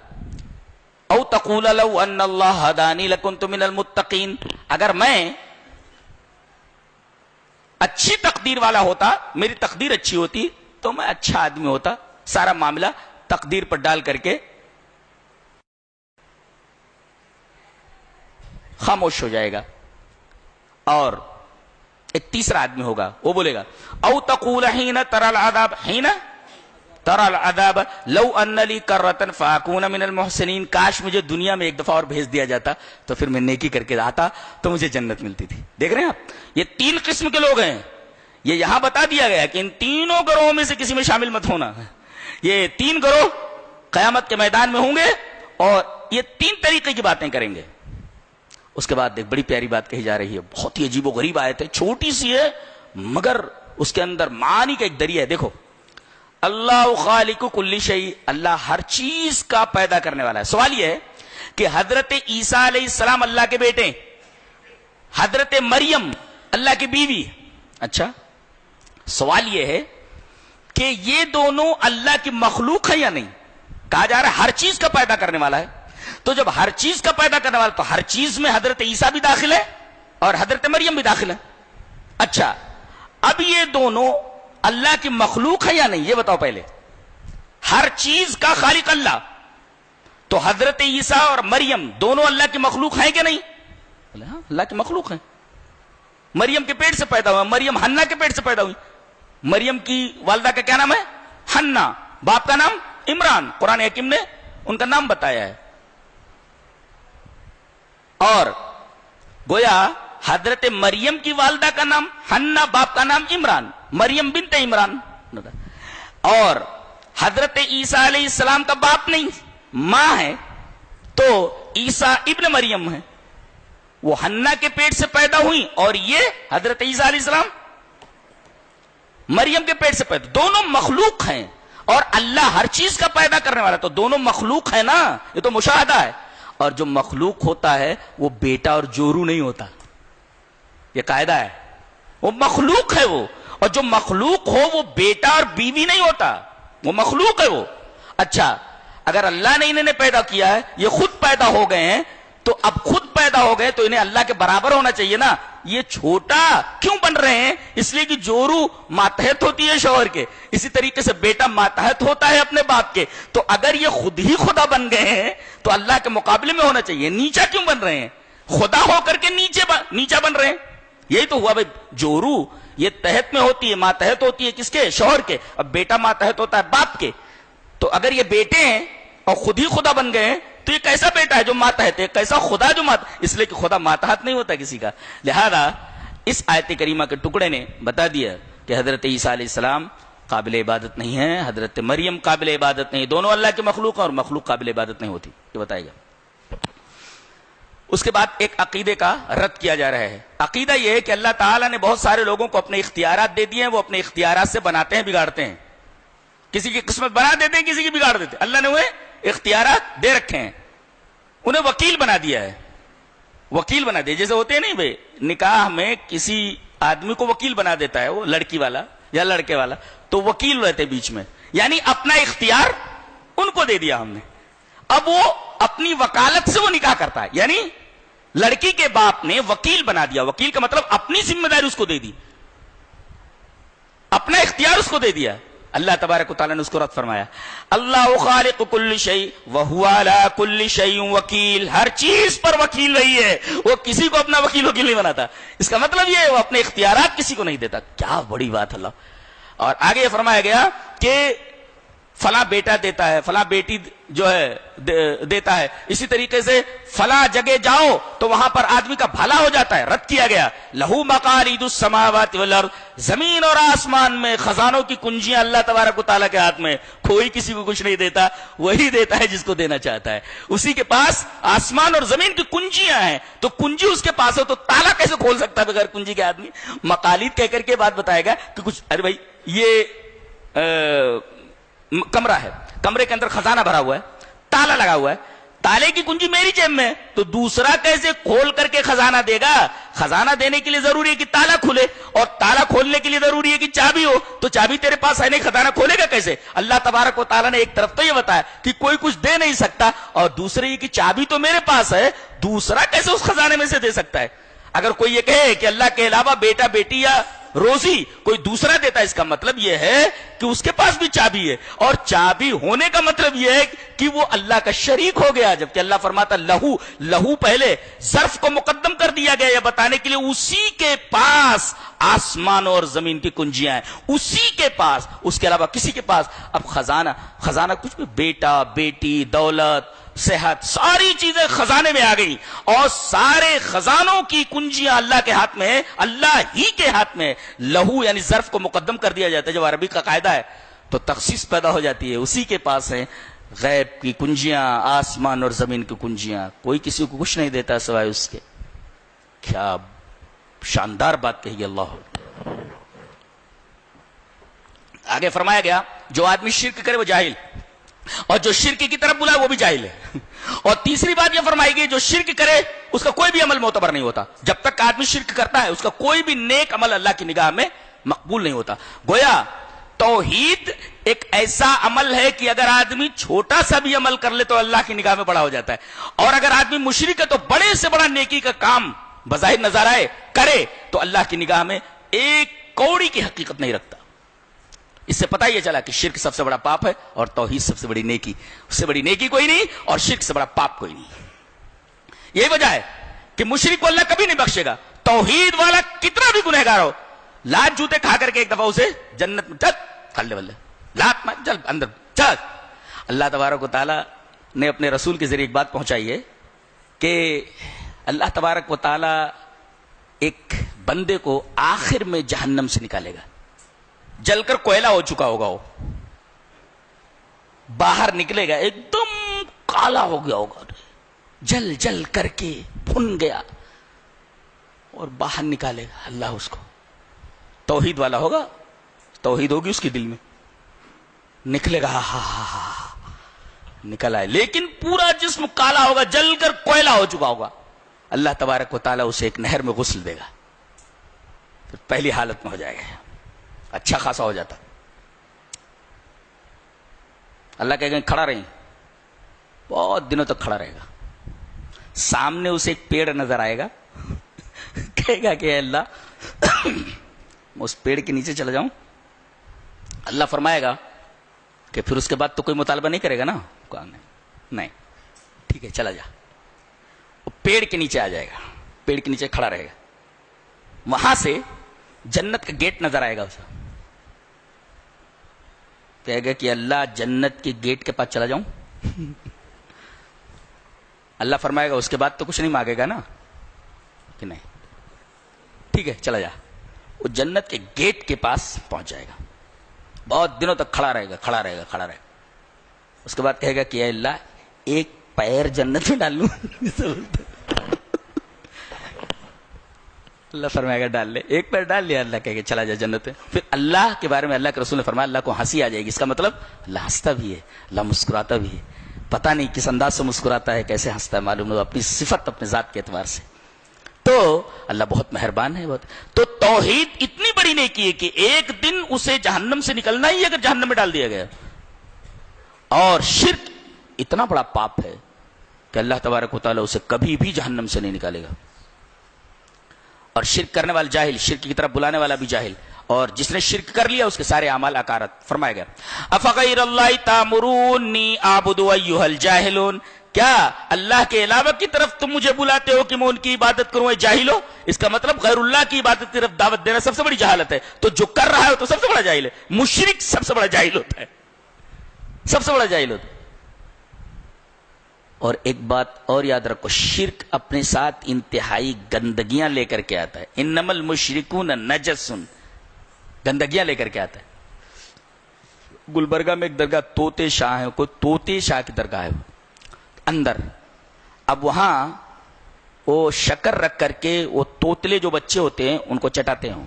Speaker 1: او تقول لو ان اللہ ہدانی لکنت من المتقین. اگر میں اچھی تقدیر والا ہوتا، میری تقدیر اچھی ہوتی تو میں اچھا آدمی ہوتا. سارا معاملہ تقدیر پر ڈال کر کے خاموش ہو جائے گا. اور ایک تیسرا آدمی ہوگا، وہ بولے گا او تقول حین ترى العذاب، حین ترى العذاب لو ان لی کرۃ فاکون من المحسنین. کاش مجھے دنیا میں ایک دفعہ اور بھیج دیا جاتا تو پھر میں نیکی کر کے آتا تو مجھے جنت ملتی تھی. دیکھ رہے ہیں آپ، یہ 3 قسم کے لوگ ہیں. یہ یہاں بتا دیا گیا کہ ان تینوں گروہوں میں سے کسی میں شامل مت ہونا. یہ 3 گروہ قیامت کے میدان میں ہوں گے اور یہ 3 طریقے کی باتیں کریں گے. اس کے بعد ایک بڑی پیاری بات کہی جا رہی ہے، بہت ہی عجیب و غریب آیت ہے، چھوٹی سی ہے مگر اس کے اندر معانی کا ایک دریا ہے. دیکھو، اللہ خالق کل شیء، اللہ ہر چیز کا پیدا کرنے والا ہے. سوال یہ ہے کہ حضرت عیسیٰ علیہ السلام اللہ کے بیٹے، حضرت مریم اللہ کی بیوی. اچھا، سوال یہ ہے کہ یہ دونوں اللہ کی مخلوق ہے یا نہیں؟ کہا جا رہا ہے ہر چیز کا پیدا کرنے والا ہے. تو جب ہر چیز کا پیدا کرنے والا تو ہر چیز میں حضرت عیسیٰ بھی داخل ہے اور حضرت مریم بھی داخل ہے. اچھا، اب یہ دونوں اللہ کی مخلوق ہے یا نہیں یہ بتاؤ پہلے. ہر چیز کا خالق اللہ، تو حضرت عیسیٰ اور مریم دونوں اللہ کی مخلوق ہیں کہ نہیں؟ ہاں، اللہ کی مخلوق ہیں. مریم کے پیٹ سے پیدا ہوا، مریم حنا کے پیٹ سے پیدا ہوئی. مریم کی والدہ کا کیا نام ہے؟ حنا. باپ کا نام؟ عمران. قرآن حکیم نے ان کا نام بتایا ہے. اور گویا حضرت مریم کی والدہ کا نام حنا، باپ کا نام عمران، مریم بنت عمران، اور حضرت عیسیٰ علیہ السلام کا باپ نہیں ماں ہے، تو عیسیٰ ابن مریم ہے، وہ حنا کے پیٹ سے پیدا ہوئی اور یہ حضرت عیسیٰ علیہ السلام مریم کے پیٹ سے پیدا، دونوں مخلوق ہیں، اور اللہ ہر چیز کا پیدا کرنے والا، تو دونوں مخلوق ہے نا، یہ تو مشاہدہ ہے، اور جو مخلوق ہوتا ہے وہ بیٹا اور جورو نہیں ہوتا، یہ قاعدہ ہے، وہ مخلوق ہے وہ، اور جو مخلوق ہو وہ بیٹا اور بیوی نہیں ہوتا، وہ مخلوق ہے وہ۔ اچھا اگر اللہ نے انہیں پیدا کیا ہے، یہ خود پیدا ہو گئے ہیں، تو اب خود پیدا ہو گئے تو انہیں اللہ کے برابر ہونا چاہیے نا، یہ چھوٹا کیوں بن رہے ہیں؟ اس لیے کہ جورو ماتحت ہوتی ہے شوہر کے، اسی طریقے سے بیٹا ماتحت ہوتا ہے اپنے باپ کے، تو اگر یہ خود ہی خدا بن گئے ہیں تو اللہ کے مقابلے میں ہونا چاہیے، نیچا کیوں بن رہے ہیں؟ خدا ہو کر کے نیچا بن رہے ہیں، یہی تو ہوا بھائی، جورو یہ تحت میں ہوتی ہے، ماتحت ہوتی ہے کس کے؟ شوہر کے، اب بیٹا ماتحت ہوتا ہے باپ کے، تو اگر یہ بیٹے ہیں اور خود ہی خدا بن گئے ہیں تو یہ کیسا بیٹا ہے جو ماتحت ہے، کیسا خدا جو اس لیے کہ خدا ماتحت نہیں ہوتا کسی کا۔ لہذا اس آیت کریمہ کے ٹکڑے نے بتا دیا کہ حضرت عیسیٰ علیہ السلام قابل عبادت نہیں ہے، حضرت مریم قابل عبادت نہیں، دونوں اللہ کے مخلوق ہیں اور مخلوق قابل عبادت نہیں ہوتی، یہ بتائے گا۔ اس کے بعد ایک عقیدے کا رد کیا جا رہا ہے، عقیدہ یہ ہے کہ اللہ تعالیٰ نے بہت سارے لوگوں کو اپنے اختیارات دے دیے ہیں، وہ اپنے اختیارات سے بناتے ہیں بگاڑتے ہیں، کسی کی قسمت بنا دیتے ہیں، کسی کی بگاڑ دیتے ہیں، اللہ نے وہ اختیارات دے رکھے ہیں، انہیں وکیل بنا دیا ہے، وکیل بنا دیا، جیسے ہوتے ہیں نہیں بھائی نکاح میں کسی آدمی کو وکیل بنا دیتا ہے وہ لڑکی والا یا لڑکے والا، تو وکیل رہتے بیچ میں، یعنی اپنا اختیار ان کو دے دیا ہم نے، اب وہ اپنی وکالت سے وہ نکاح کرتا ہے، یعنی لڑکی کے باپ نے وکیل بنا دیا، وکیل کا مطلب اپنی ذمہ داری اس کو دے دی، اپنا اختیار اس کو دے دیا۔ اللہ تبارک و تعالیٰ نے اس کو رد فرمایا، اللہ خالق کل شیء وہو علی کل شیء وکیل، ہر چیز پر وکیل رہی ہے، وہ کسی کو اپنا وکیل نہیں بناتا، اس کا مطلب یہ ہے وہ اپنے اختیارات کسی کو نہیں دیتا، کیا بڑی بات اللہ۔ اور آگے یہ فرمایا گیا کہ فلاں بیٹا دیتا ہے، فلاں بیٹی جو ہے دیتا ہے، اسی طریقے سے فلاں جگہ جاؤ تو وہاں پر آدمی کا بھلا ہو جاتا ہے، رد کیا گیا، لہو مقالید السماوات والارض، زمین اور آسمان میں خزانوں کی کنجیاں اللہ تبارک و تعالیٰ کے ہاتھ میں، کوئی کسی کو کچھ نہیں دیتا، وہی دیتا ہے جس کو دینا چاہتا ہے، اسی کے پاس آسمان اور زمین کی کنجیاں ہیں، تو کنجی اس کے پاس ہو تو تالا کیسے کھول سکتا ہے بغیر کنجی کے آدمی؟ مقالید کہہ کر کے بات بتائے گا کہ کچھ، ارے بھائی یہ کمرہ ہے، کمرے کے اندر خزانہ بھرا ہوا ہے، تالا لگا ہوا ہے، تالے کی کنجی میری جیب میں، تو دوسرا کیسے کھول کر کے خزانہ دے گا؟ خزانہ دینے کے لیے ضروری ہے کہ تالا کھلے، اور تالا کھولنے کے لیے ضروری ہے کہ چابی ہو، تو چابی تیرے پاس ہے نہیں، خزانہ کھولے گا کیسے؟ اللہ تبارک و تعالیٰ نے ایک طرف تو یہ بتایا کہ کوئی کچھ دے نہیں سکتا، اور دوسرے یہ کہ چابی تو میرے پاس ہے، دوسرا کیسے اس خزانے میں سے دے سکتا ہے؟ اگر کوئی یہ کہے کہ اللہ کے علاوہ بیٹا بیٹی یا روزی کوئی دوسرا دیتا ہے، اس کا مطلب یہ ہے کہ اس کے پاس بھی چابی ہے، اور چابی ہونے کا مطلب یہ ہے کہ وہ اللہ کا شریک ہو گیا، جبکہ اللہ فرماتا لہو، لہو پہلے ظرف کو مقدم کر دیا گیا یہ بتانے کے لیے اسی کے پاس آسمان اور زمین کی کنجیاں ہیں، اسی کے پاس، اس کے علاوہ کسی کے پاس۔ اب خزانہ کچھ بھی، بیٹا بیٹی دولت صحت ساری چیزیں خزانے میں آ گئی، اور سارے خزانوں کی کنجیاں اللہ کے ہاتھ میں، اللہ ہی کے ہاتھ میں۔ لہو یعنی ظرف کو مقدم کر دیا جاتا ہے، جب عربی کا قاعدہ ہے تو تخصیص پیدا ہو جاتی ہے، اسی کے پاس ہے غیب کی کنجیاں، آسمان اور زمین کی کنجیاں، کوئی کسی کو کچھ نہیں دیتا سوائے اس کے۔ کیا شاندار بات کہی اللہ۔ آگے فرمایا گیا جو آدمی شرک کرے وہ جاہل، اور جو شرک کی طرف بلائے وہ بھی جاہل ہے۔ اور تیسری بات یہ فرمائی گئی جو شرک کرے اس کا کوئی بھی عمل معتبر نہیں ہوتا، جب تک آدمی شرک کرتا ہے اس کا کوئی بھی نیک عمل اللہ کی نگاہ میں مقبول نہیں ہوتا۔ گویا توحید ایک ایسا عمل ہے کہ اگر آدمی چھوٹا سا بھی عمل کر لے تو اللہ کی نگاہ میں بڑا ہو جاتا ہے، اور اگر آدمی مشرک ہے تو بڑے سے بڑا نیکی کا کام بظاہر نظر آئے کرے تو اللہ کی نگاہ میں ایک کوڑی کی حقیقت نہیں رکھتا۔ اس سے پتہ یہ چلا کہ شرک سب سے بڑا پاپ ہے اور توحید سب سے بڑی نیکی، اس سے بڑی نیکی کوئی نہیں اور شرک سے بڑا پاپ کوئی نہیں۔ یہی وجہ ہے کہ مشرک کو اللہ کبھی نہیں بخشے گا، توحید والا کتنا بھی گنہگار ہو، لات جوتے کھا کر کے ایک دفعہ اسے جنت میں چل کھلے والے لات میں چل اندر چل۔ اللہ تبارک و تعالیٰ نے اپنے رسول کے ذریعے ایک بات پہنچائی ہے کہ اللہ تبارک و تعالی ایک بندے کو آخر میں جہنم سے نکالے گا. جل کر کوئلہ ہو چکا ہوگا, وہ باہر نکلے گا ایک دم کالا ہو گیا ہوگا, جل جل کر کے بھن گیا, اور باہر نکالے گا اللہ اس کو. توحید والا ہوگا, توحید ہوگی اس کے دل میں, نکلے گا نکل آئے, لیکن پورا جسم کالا ہوگا, جل کر کوئلہ ہو چکا ہوگا. اللہ تبارک و تعالیٰ اسے ایک نہر میں غسل دے گا, پھر پہلی حالت میں ہو جائے گا, اچھا خاصا ہو جاتا. اللہ کہے گا کھڑا رہیں, بہت دنوں تک کھڑا رہے گا. سامنے اسے ایک پیڑ نظر آئے گا, کہے گا کہ اے اللہ میں اس پیڑ کے نیچے چلا جاؤں. اللہ فرمائے گا کہ پھر اس کے بعد تو کوئی مطالبہ نہیں کرے گا نا. نہیں, ٹھیک ہے چلا جا. وہ پیڑ کے نیچے آ جائے گا, پیڑ کے نیچے کھڑا رہے گا. وہاں سے جنت کا گیٹ نظر آئے گا اسے, کہے گا کہ اللہ جنت کے گیٹ کے پاس چلا جاؤں. اللہ فرمائے گا اس کے بعد تو کچھ نہیں مانگے گا نا, کہ نہیں, ٹھیک ہے چلا جا. وہ جنت کے گیٹ کے پاس پہنچ جائے گا, بہت دنوں تک کھڑا رہے گا, کھڑا رہے گا, کھڑا رہے گا. اس کے بعد کہے گا کہ اے اللہ ایک پیر جنت میں ڈال لوں. اللہ فرمائے گا ڈال لے. ایک پیر ڈال لیا, اللہ کہے گا چلا جا جنت میں. پھر اللہ کے بارے میں اللہ کے رسول نے فرمایا اللہ کو ہنسی آ جائے گی. اس کا مطلب اللہ ہنستا بھی ہے, اللہ مسکراتا بھی ہے. پتہ نہیں کس انداز سے مسکراتا ہے, کیسے ہنستا ہے معلوم نہیں, اپنی صفت اپنے ذات کے اعتبار سے. تو اللہ بہت مہربان ہے. بہت. تو توحید اتنی بڑی نیکی ہے کہ ایک دن اسے جہنم سے نکلنا ہی اگر جہنم میں ڈال دیا گیا. اور شرک اتنا بڑا پاپ ہے کہ اللہ تبارک و تعالیٰ اسے کبھی بھی جہنم سے نہیں نکالے گا. اور شرک کرنے والا جاہل, شرک کی طرف بلانے والا بھی جاہل, اور جس نے شرک کر لیا اس کے سارے اعمال اکارت. فرمایا گیا افغیر اللہ تامرونی اعبد ایھا الجاہلون, کیا اللہ کے علاوہ کی طرف تم مجھے بلاتے ہو کہ میں ان کی عبادت کروں؟ اے جاہلو, اس کا مطلب غیر اللہ کی عبادت کی طرف دعوت دینا سب سے بڑی جہالت ہے. تو جو کر رہا ہے تو سب سے بڑا جاہل ہے. مشرک سب سے بڑا جاہل ہوتا ہے, سب سے بڑا جاہل ہوتا ہے. اور ایک بات اور یاد رکھو, شرک اپنے ساتھ انتہائی گندگیاں لے کر کے آتا ہے. انما المشرکون نجس, گندگیاں لے کر کے آتا ہے. گلبرگہ میں ایک درگاہ توتے شاہ ہے, کوئی توتے شاہ کی درگاہ ہے اندر. اب وہاں وہ شکر رکھ کر کے وہ توتلے جو بچے ہوتے ہیں ان کو چٹاتے ہیں.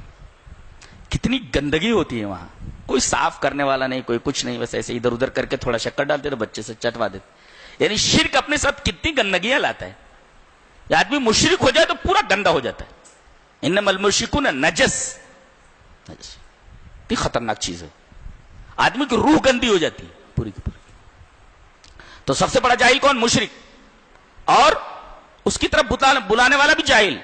Speaker 1: کتنی گندگی ہوتی ہے وہاں, کوئی صاف کرنے والا نہیں, کوئی کچھ نہیں, بس ایسے ادھر ادھر کر کے تھوڑا شکر ڈالتے تو بچے سے چٹوا دیتے. یعنی شرک اپنے ساتھ کتنی گندگیاں لاتا ہے. یہ آدمی مشرک ہو جائے تو پورا گندا ہو جاتا ہے. انما المشرکون نجس, اتنی خطرناک چیز ہے, آدمی کی روح گندی ہو جاتی ہے پوری کی پوری. تو سب سے بڑا جاہل کون؟ مشرک. اور اس کی طرف بلانے والا بھی جاہل,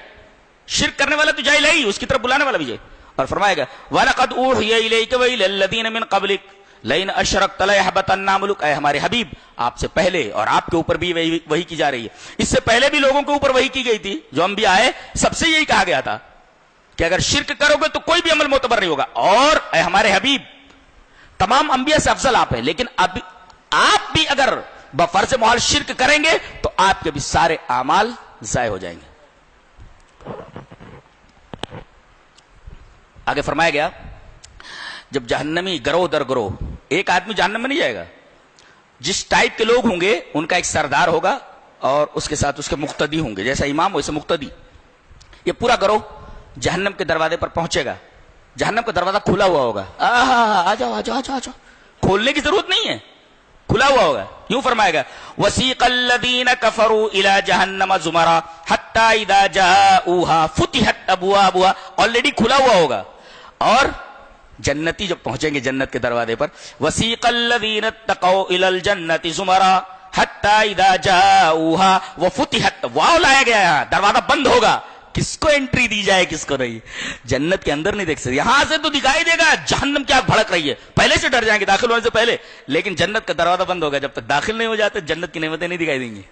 Speaker 1: شرک کرنے والا تو جاہل ہے ہی, اس کی طرف بلانے والا بھی جاہل. اور فرمائے گا وَلَقَدْ أُوحِيَ إِلَيْكَ وَإِلَى الَّذِينَ مِنْ قَبْلِكَ لَئِنْ أَشْرَكْتَ لَيَحْبَطَنَّ عَمَلُكَ. اے ہمارے حبیب, آپ سے پہلے اور آپ کے اوپر بھی وحی کی جا رہی ہے. اس سے پہلے بھی لوگوں کے اوپر وحی کی گئی تھی, جو انبیاء آئے سب سے یہی کہا گیا تھا کہ اگر شرک کرو گے تو کوئی بھی عمل معتبر نہیں ہوگا. اور اے ہمارے حبیب, تمام انبیاء سے افضل آپ ہیں, لیکن اب آپ بھی اگر بفرض محال شرک کریں گے تو آپ کے بھی سارے اعمال ضائع ہو جائیں گے. آگے فرمایا گیا جب جہنمی گروہ در گروہ, ایک آدمی جہنم میں نہیں جائے گا, جس ٹائپ کے لوگ ہوں گے ان کا ایک سردار ہوگا اور اس کے ساتھ اس کے مقتدی ہوں گے, جیسا امام ویسے مقتدی. یہ پورا گروہ جہنم کے دروازے پر پہنچے گا. جہنم کا دروازہ کھلا ہوا ہوگا, آ جاؤ آ جاؤ آ جاؤ, کھولنے کی ضرورت نہیں ہے, کھلا ہوا ہوگا. یوں فرمائے گا وَسِيقَ الَّذِينَ كَفَرُوا إِلَى جَهَنَّمَ زُمَرًا حَتَّى إِذَا جَاءُوهَا فُتِحَتْ أَبْوَابُهَا, آلریڈی کھلا ہوا ہوگا. اور جنتی جب پہنچیں گے جنت کے دروازے پر, وَسِيقَ الَّذِينَ اتَّقَوْا إِلَى الْجَنَّةِ زُمَرًا حَتَّى إِذَا جَاءُوهَا وَفُتِحَتْ, واو لایا گیا ہے, دروازہ بند ہوگا, کس کو انٹری دی جائے کس کو نہیں. جنت کے اندر نہیں دیکھ سکتے, یہاں سے تو دکھائی دے گا جہنم کیا بھڑک رہی ہے, پہلے سے ڈر جائیں گے داخل ہونے سے پہلے, لیکن جنت کا دروازہ بند ہوگا. جب تک داخل نہیں ہو جاتے جنت کی نعمتیں نہیں دکھائی دیں گی.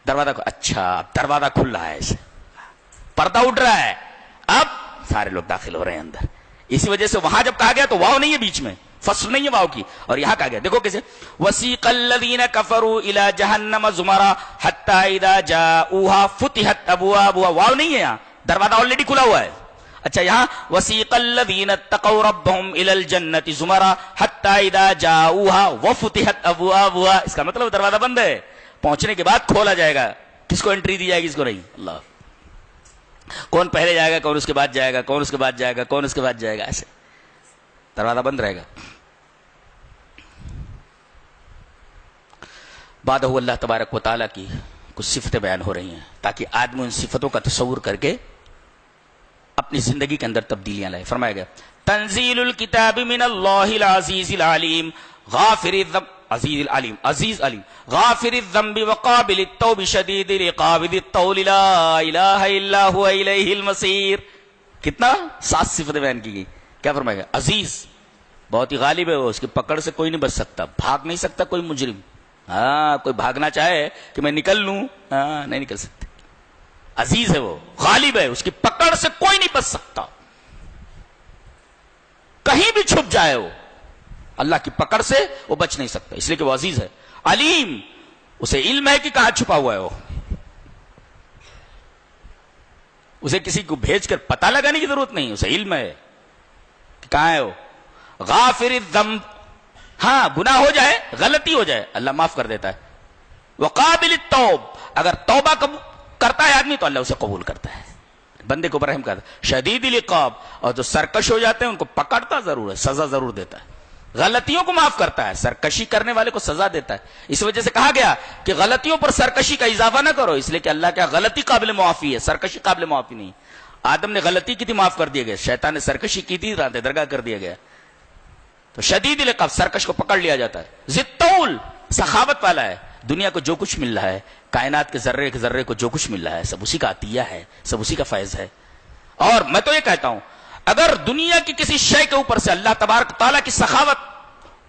Speaker 1: دروازہ کو, اچھا دروازہ کھل رہا ہے, ایسے پردہ اٹھ رہا ہے, اب سارے لوگ داخل ہو رہے ہیں اندر. اسی وجہ سے وہاں جب کہا گیا تو واو نہیں ہے بیچ میں, فصل نہیں ہے واو کی. اور یہاں کہا گیا دیکھو کیسے وسیق الذین کفروا الی جہنم زمرا حتی اذا جاؤوها فتحت ابوابها. واو نہیں ہے یہاں, دروازہ آلریڈی کھلا ہوا ہے. اچھا یہاں وسیق الذین اتقوا ربهم الی الجنۃ زمرا حتی اذا جاؤوها وفتحت ابوابها. اس کا مطلب دروازہ بند ہے, پہنچنے کے بعد کھولا جائے گا. کس کو انٹری دی جائے گی, اس کو نہیں. اللہ, کون پہلے جائے گا, کون اس کے بعد جائے گا, کون اس کے بعد جائے گا, کون اس کے بعد جائے گا, ایسے دروازہ بند رہے گا. بعد ہو اللہ تبارک و تعالیٰ کی کچھ صفتیں بیان ہو رہی ہیں تاکہ آدمی ان صفتوں کا تصور کر کے اپنی زندگی کے اندر تبدیلیاں لائے. فرمایا گیا تنزیل الکتاب من اللہ العزیز العلیم غافر الذنب, عزیز العلیم, عزیز علیم, غافر الذنب وقابل التوب شدید العقاب ذی الطول لا الہ الا هو الیہ المصیر. کتنا 7 صفتیں بیان کی گئی. کیا فرمایا گیا, عزیز بہت ہی غالب ہے وہ, اس کی پکڑ سے کوئی نہیں بچ سکتا, بھاگ نہیں سکتا کوئی مجرم. ہاں کوئی بھاگنا چاہے کہ میں نکل لوں, ہاں نہیں نکل سکتے. عزیز ہے وہ, غالب ہے, اس کی پکڑ سے کوئی نہیں بچ سکتا, کہیں بھی چھپ جائے وہ اللہ کی پکڑ سے وہ بچ نہیں سکتا, اس لیے کہ وہ عزیز ہے. علیم, اسے علم ہے کہ کہاں چھپا ہوا ہے وہ, اسے کسی کو بھیج کر پتہ لگانے کی ضرورت نہیں, اسے علم ہے کہ کہاں ہے وہ. غافر الذنب, ہاں گناہ ہو جائے, غلطی ہو جائے, اللہ معاف کر دیتا ہے. وقابل التوب, اگر توبہ کرتا ہے آدمی تو اللہ اسے قبول کرتا ہے, بندے کو برحم کرتا ہے. شدید العقاب, اور جو سرکش ہو جاتے ہیں ان کو پکڑتا ضرور ہے, سزا ضرور دیتا ہے. غلطیوں کو معاف کرتا ہے, سرکشی کرنے والے کو سزا دیتا ہے. اس وجہ سے کہا گیا کہ غلطیوں پر سرکشی کا اضافہ نہ کرو, اس لیے کہ اللہ کیا غلطی قابل معافی ہے, سرکشی قابل معافی نہیں. آدم نے غلطی کی تھی, معاف کر دیا گیا. شیطان نے سرکشی کی تھی, رات درگاہ کر دیا گیا. تو شدید العقاب, سرکش کو پکڑ لیا جاتا ہے. ذی الطول, سخاوت والا ہے. دنیا کو جو کچھ مل رہا ہے, کائنات کے ذرے کو جو کچھ مل رہا ہے, سب اسی کا عطیہ ہے, سب اسی کا فیض ہے. اور میں تو یہ کہتا ہوں اگر دنیا کی کسی شے کے اوپر سے اللہ تبارک تعالیٰ کی سخاوت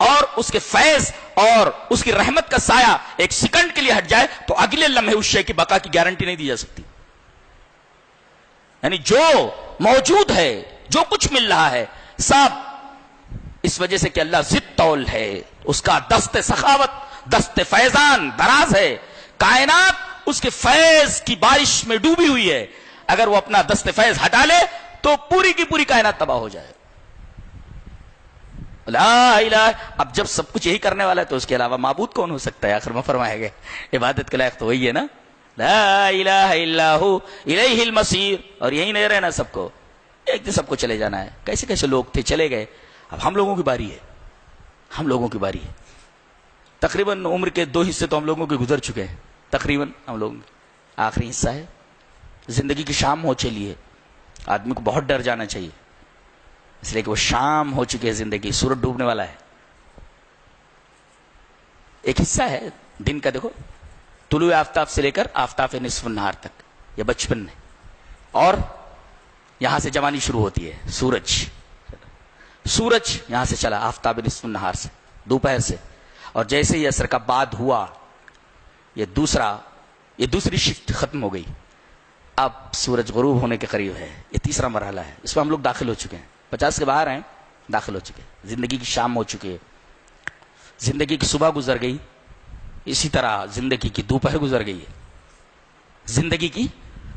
Speaker 1: اور اس کے فیض اور اس کی رحمت کا سایہ ایک سیکنڈ کے لیے ہٹ جائے تو اگلے لمحے اس شے کی بقا کی گارنٹی نہیں دی جا سکتی. یعنی جو موجود ہے, جو کچھ مل رہا ہے, سب اس وجہ سے کہ اللہ ذی الطول ہے, اس کا دست سخاوت, دست فیضان دراز ہے. کائنات اس کے فیض کی بارش میں ڈوبی ہوئی ہے, اگر وہ اپنا دست فیض ہٹا لے تو پوری کی پوری کائنات تباہ ہو جائے. لا الہ, اب جب سب کچھ یہی کرنے والا ہے تو اس کے علاوہ معبود کون ہو سکتا ہے؟ آخر میں فرمایا گیا عبادت کے لائق تو وہی ہے نا, لا الہ الا ہو الیہ المصیر. اور یہی نہیں رہنا سب کو, ایک دن سب کو چلے جانا ہے. کیسے کیسے لوگ تھے چلے گئے, اب ہم لوگوں کی باری ہے, ہم لوگوں کی باری ہے. تقریباً عمر کے 2 حصے تو ہم لوگوں کے گزر چکے ہیں, تقریباً ہم لوگ آخری حصہ ہے. زندگی کی شام ہو چلی ہے, آدمی کو بہت ڈر جانا چاہیے, اس لیے کہ وہ شام ہو چکی ہے زندگی, سورج ڈوبنے والا ہے. ایک حصہ ہے دن کا, دیکھو طلوع آفتاب سے لے کر آفتاب نصف النہار تک, یہ بچپن ہے. اور یہاں سے جوانی شروع ہوتی ہے, سورج یہاں سے چلا آفتاب نصف النہار سے, دوپہر سے, اور جیسے ہی عصر کا بعد ہوا یہ دوسری شفٹ ختم ہو گئی. اب سورج غروب ہونے کے قریب ہے, یہ تیسرا مرحلہ ہے, اس میں ہم لوگ داخل ہو چکے ہیں, 50 کے باہر ہیں, داخل ہو چکے ہیں. زندگی کی شام ہو چکی ہے, زندگی کی صبح گزر گئی, اسی طرح زندگی کی دوپہر گزر گئی ہے, زندگی کی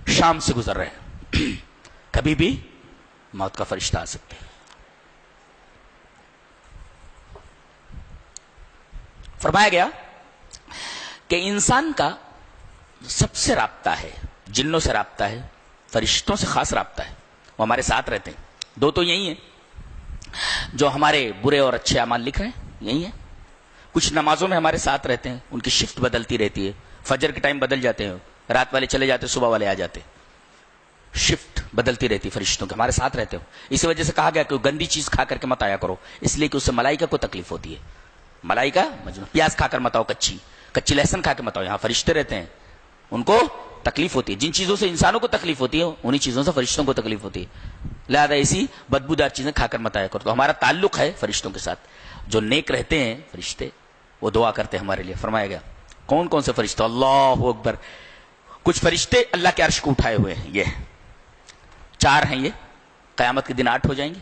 Speaker 1: شام سے گزر رہے ہیں. کبھی بھی موت کا فرشتہ آ سکتے ہیں. فرمایا گیا کہ انسان کا سب سے رابطہ ہے, جنوں سے رابطہ ہے, فرشتوں سے خاص رابطہ ہے. وہ ہمارے ساتھ رہتے ہیں. 2 تو یہی ہیں جو ہمارے برے اور اچھے اعمال لکھ رہے ہیں, یہی ہیں. کچھ نمازوں میں ہمارے ساتھ رہتے ہیں, ان کی شفٹ بدلتی رہتی ہے, فجر کے ٹائم بدل جاتے ہیں, رات والے چلے جاتے, صبح والے آ جاتے, شفٹ بدلتی رہتی فرشتوں کے, ہمارے ساتھ رہتے ہو. اسی وجہ سے کہا گیا کہ گندی چیز کھا کر کے مت آیا کرو, اس لیے کہ اس سے ملائکہ کو تکلیف ہوتی ہے. ملائکہ پیاز کھا کر مت آؤ, کچی لہسن کھا کے مت آؤ, یہاں فرشتے رہتے ہیں, ان کو تکلیف ہوتی ہے. جن چیزوں سے انسانوں کو تکلیف ہوتی ہے انہی چیزوں سے فرشتوں کو تکلیف ہوتی ہے. لہذا ایسی بدبودار چیزیں کھا کر مت آیا کرو. تو ہمارا تعلق ہے فرشتوں کے ساتھ. جو نیک رہتے ہیں فرشتے وہ دعا کرتے ہیں ہمارے لیے. فرمایا گیا کون کون سے فرشتے, اللہ اکبر. کچھ فرشتے اللہ کے عرش کو اٹھائے ہوئے ہیں, یہ 4 ہیں, یہ قیامت کے دن 8 ہو جائیں گے.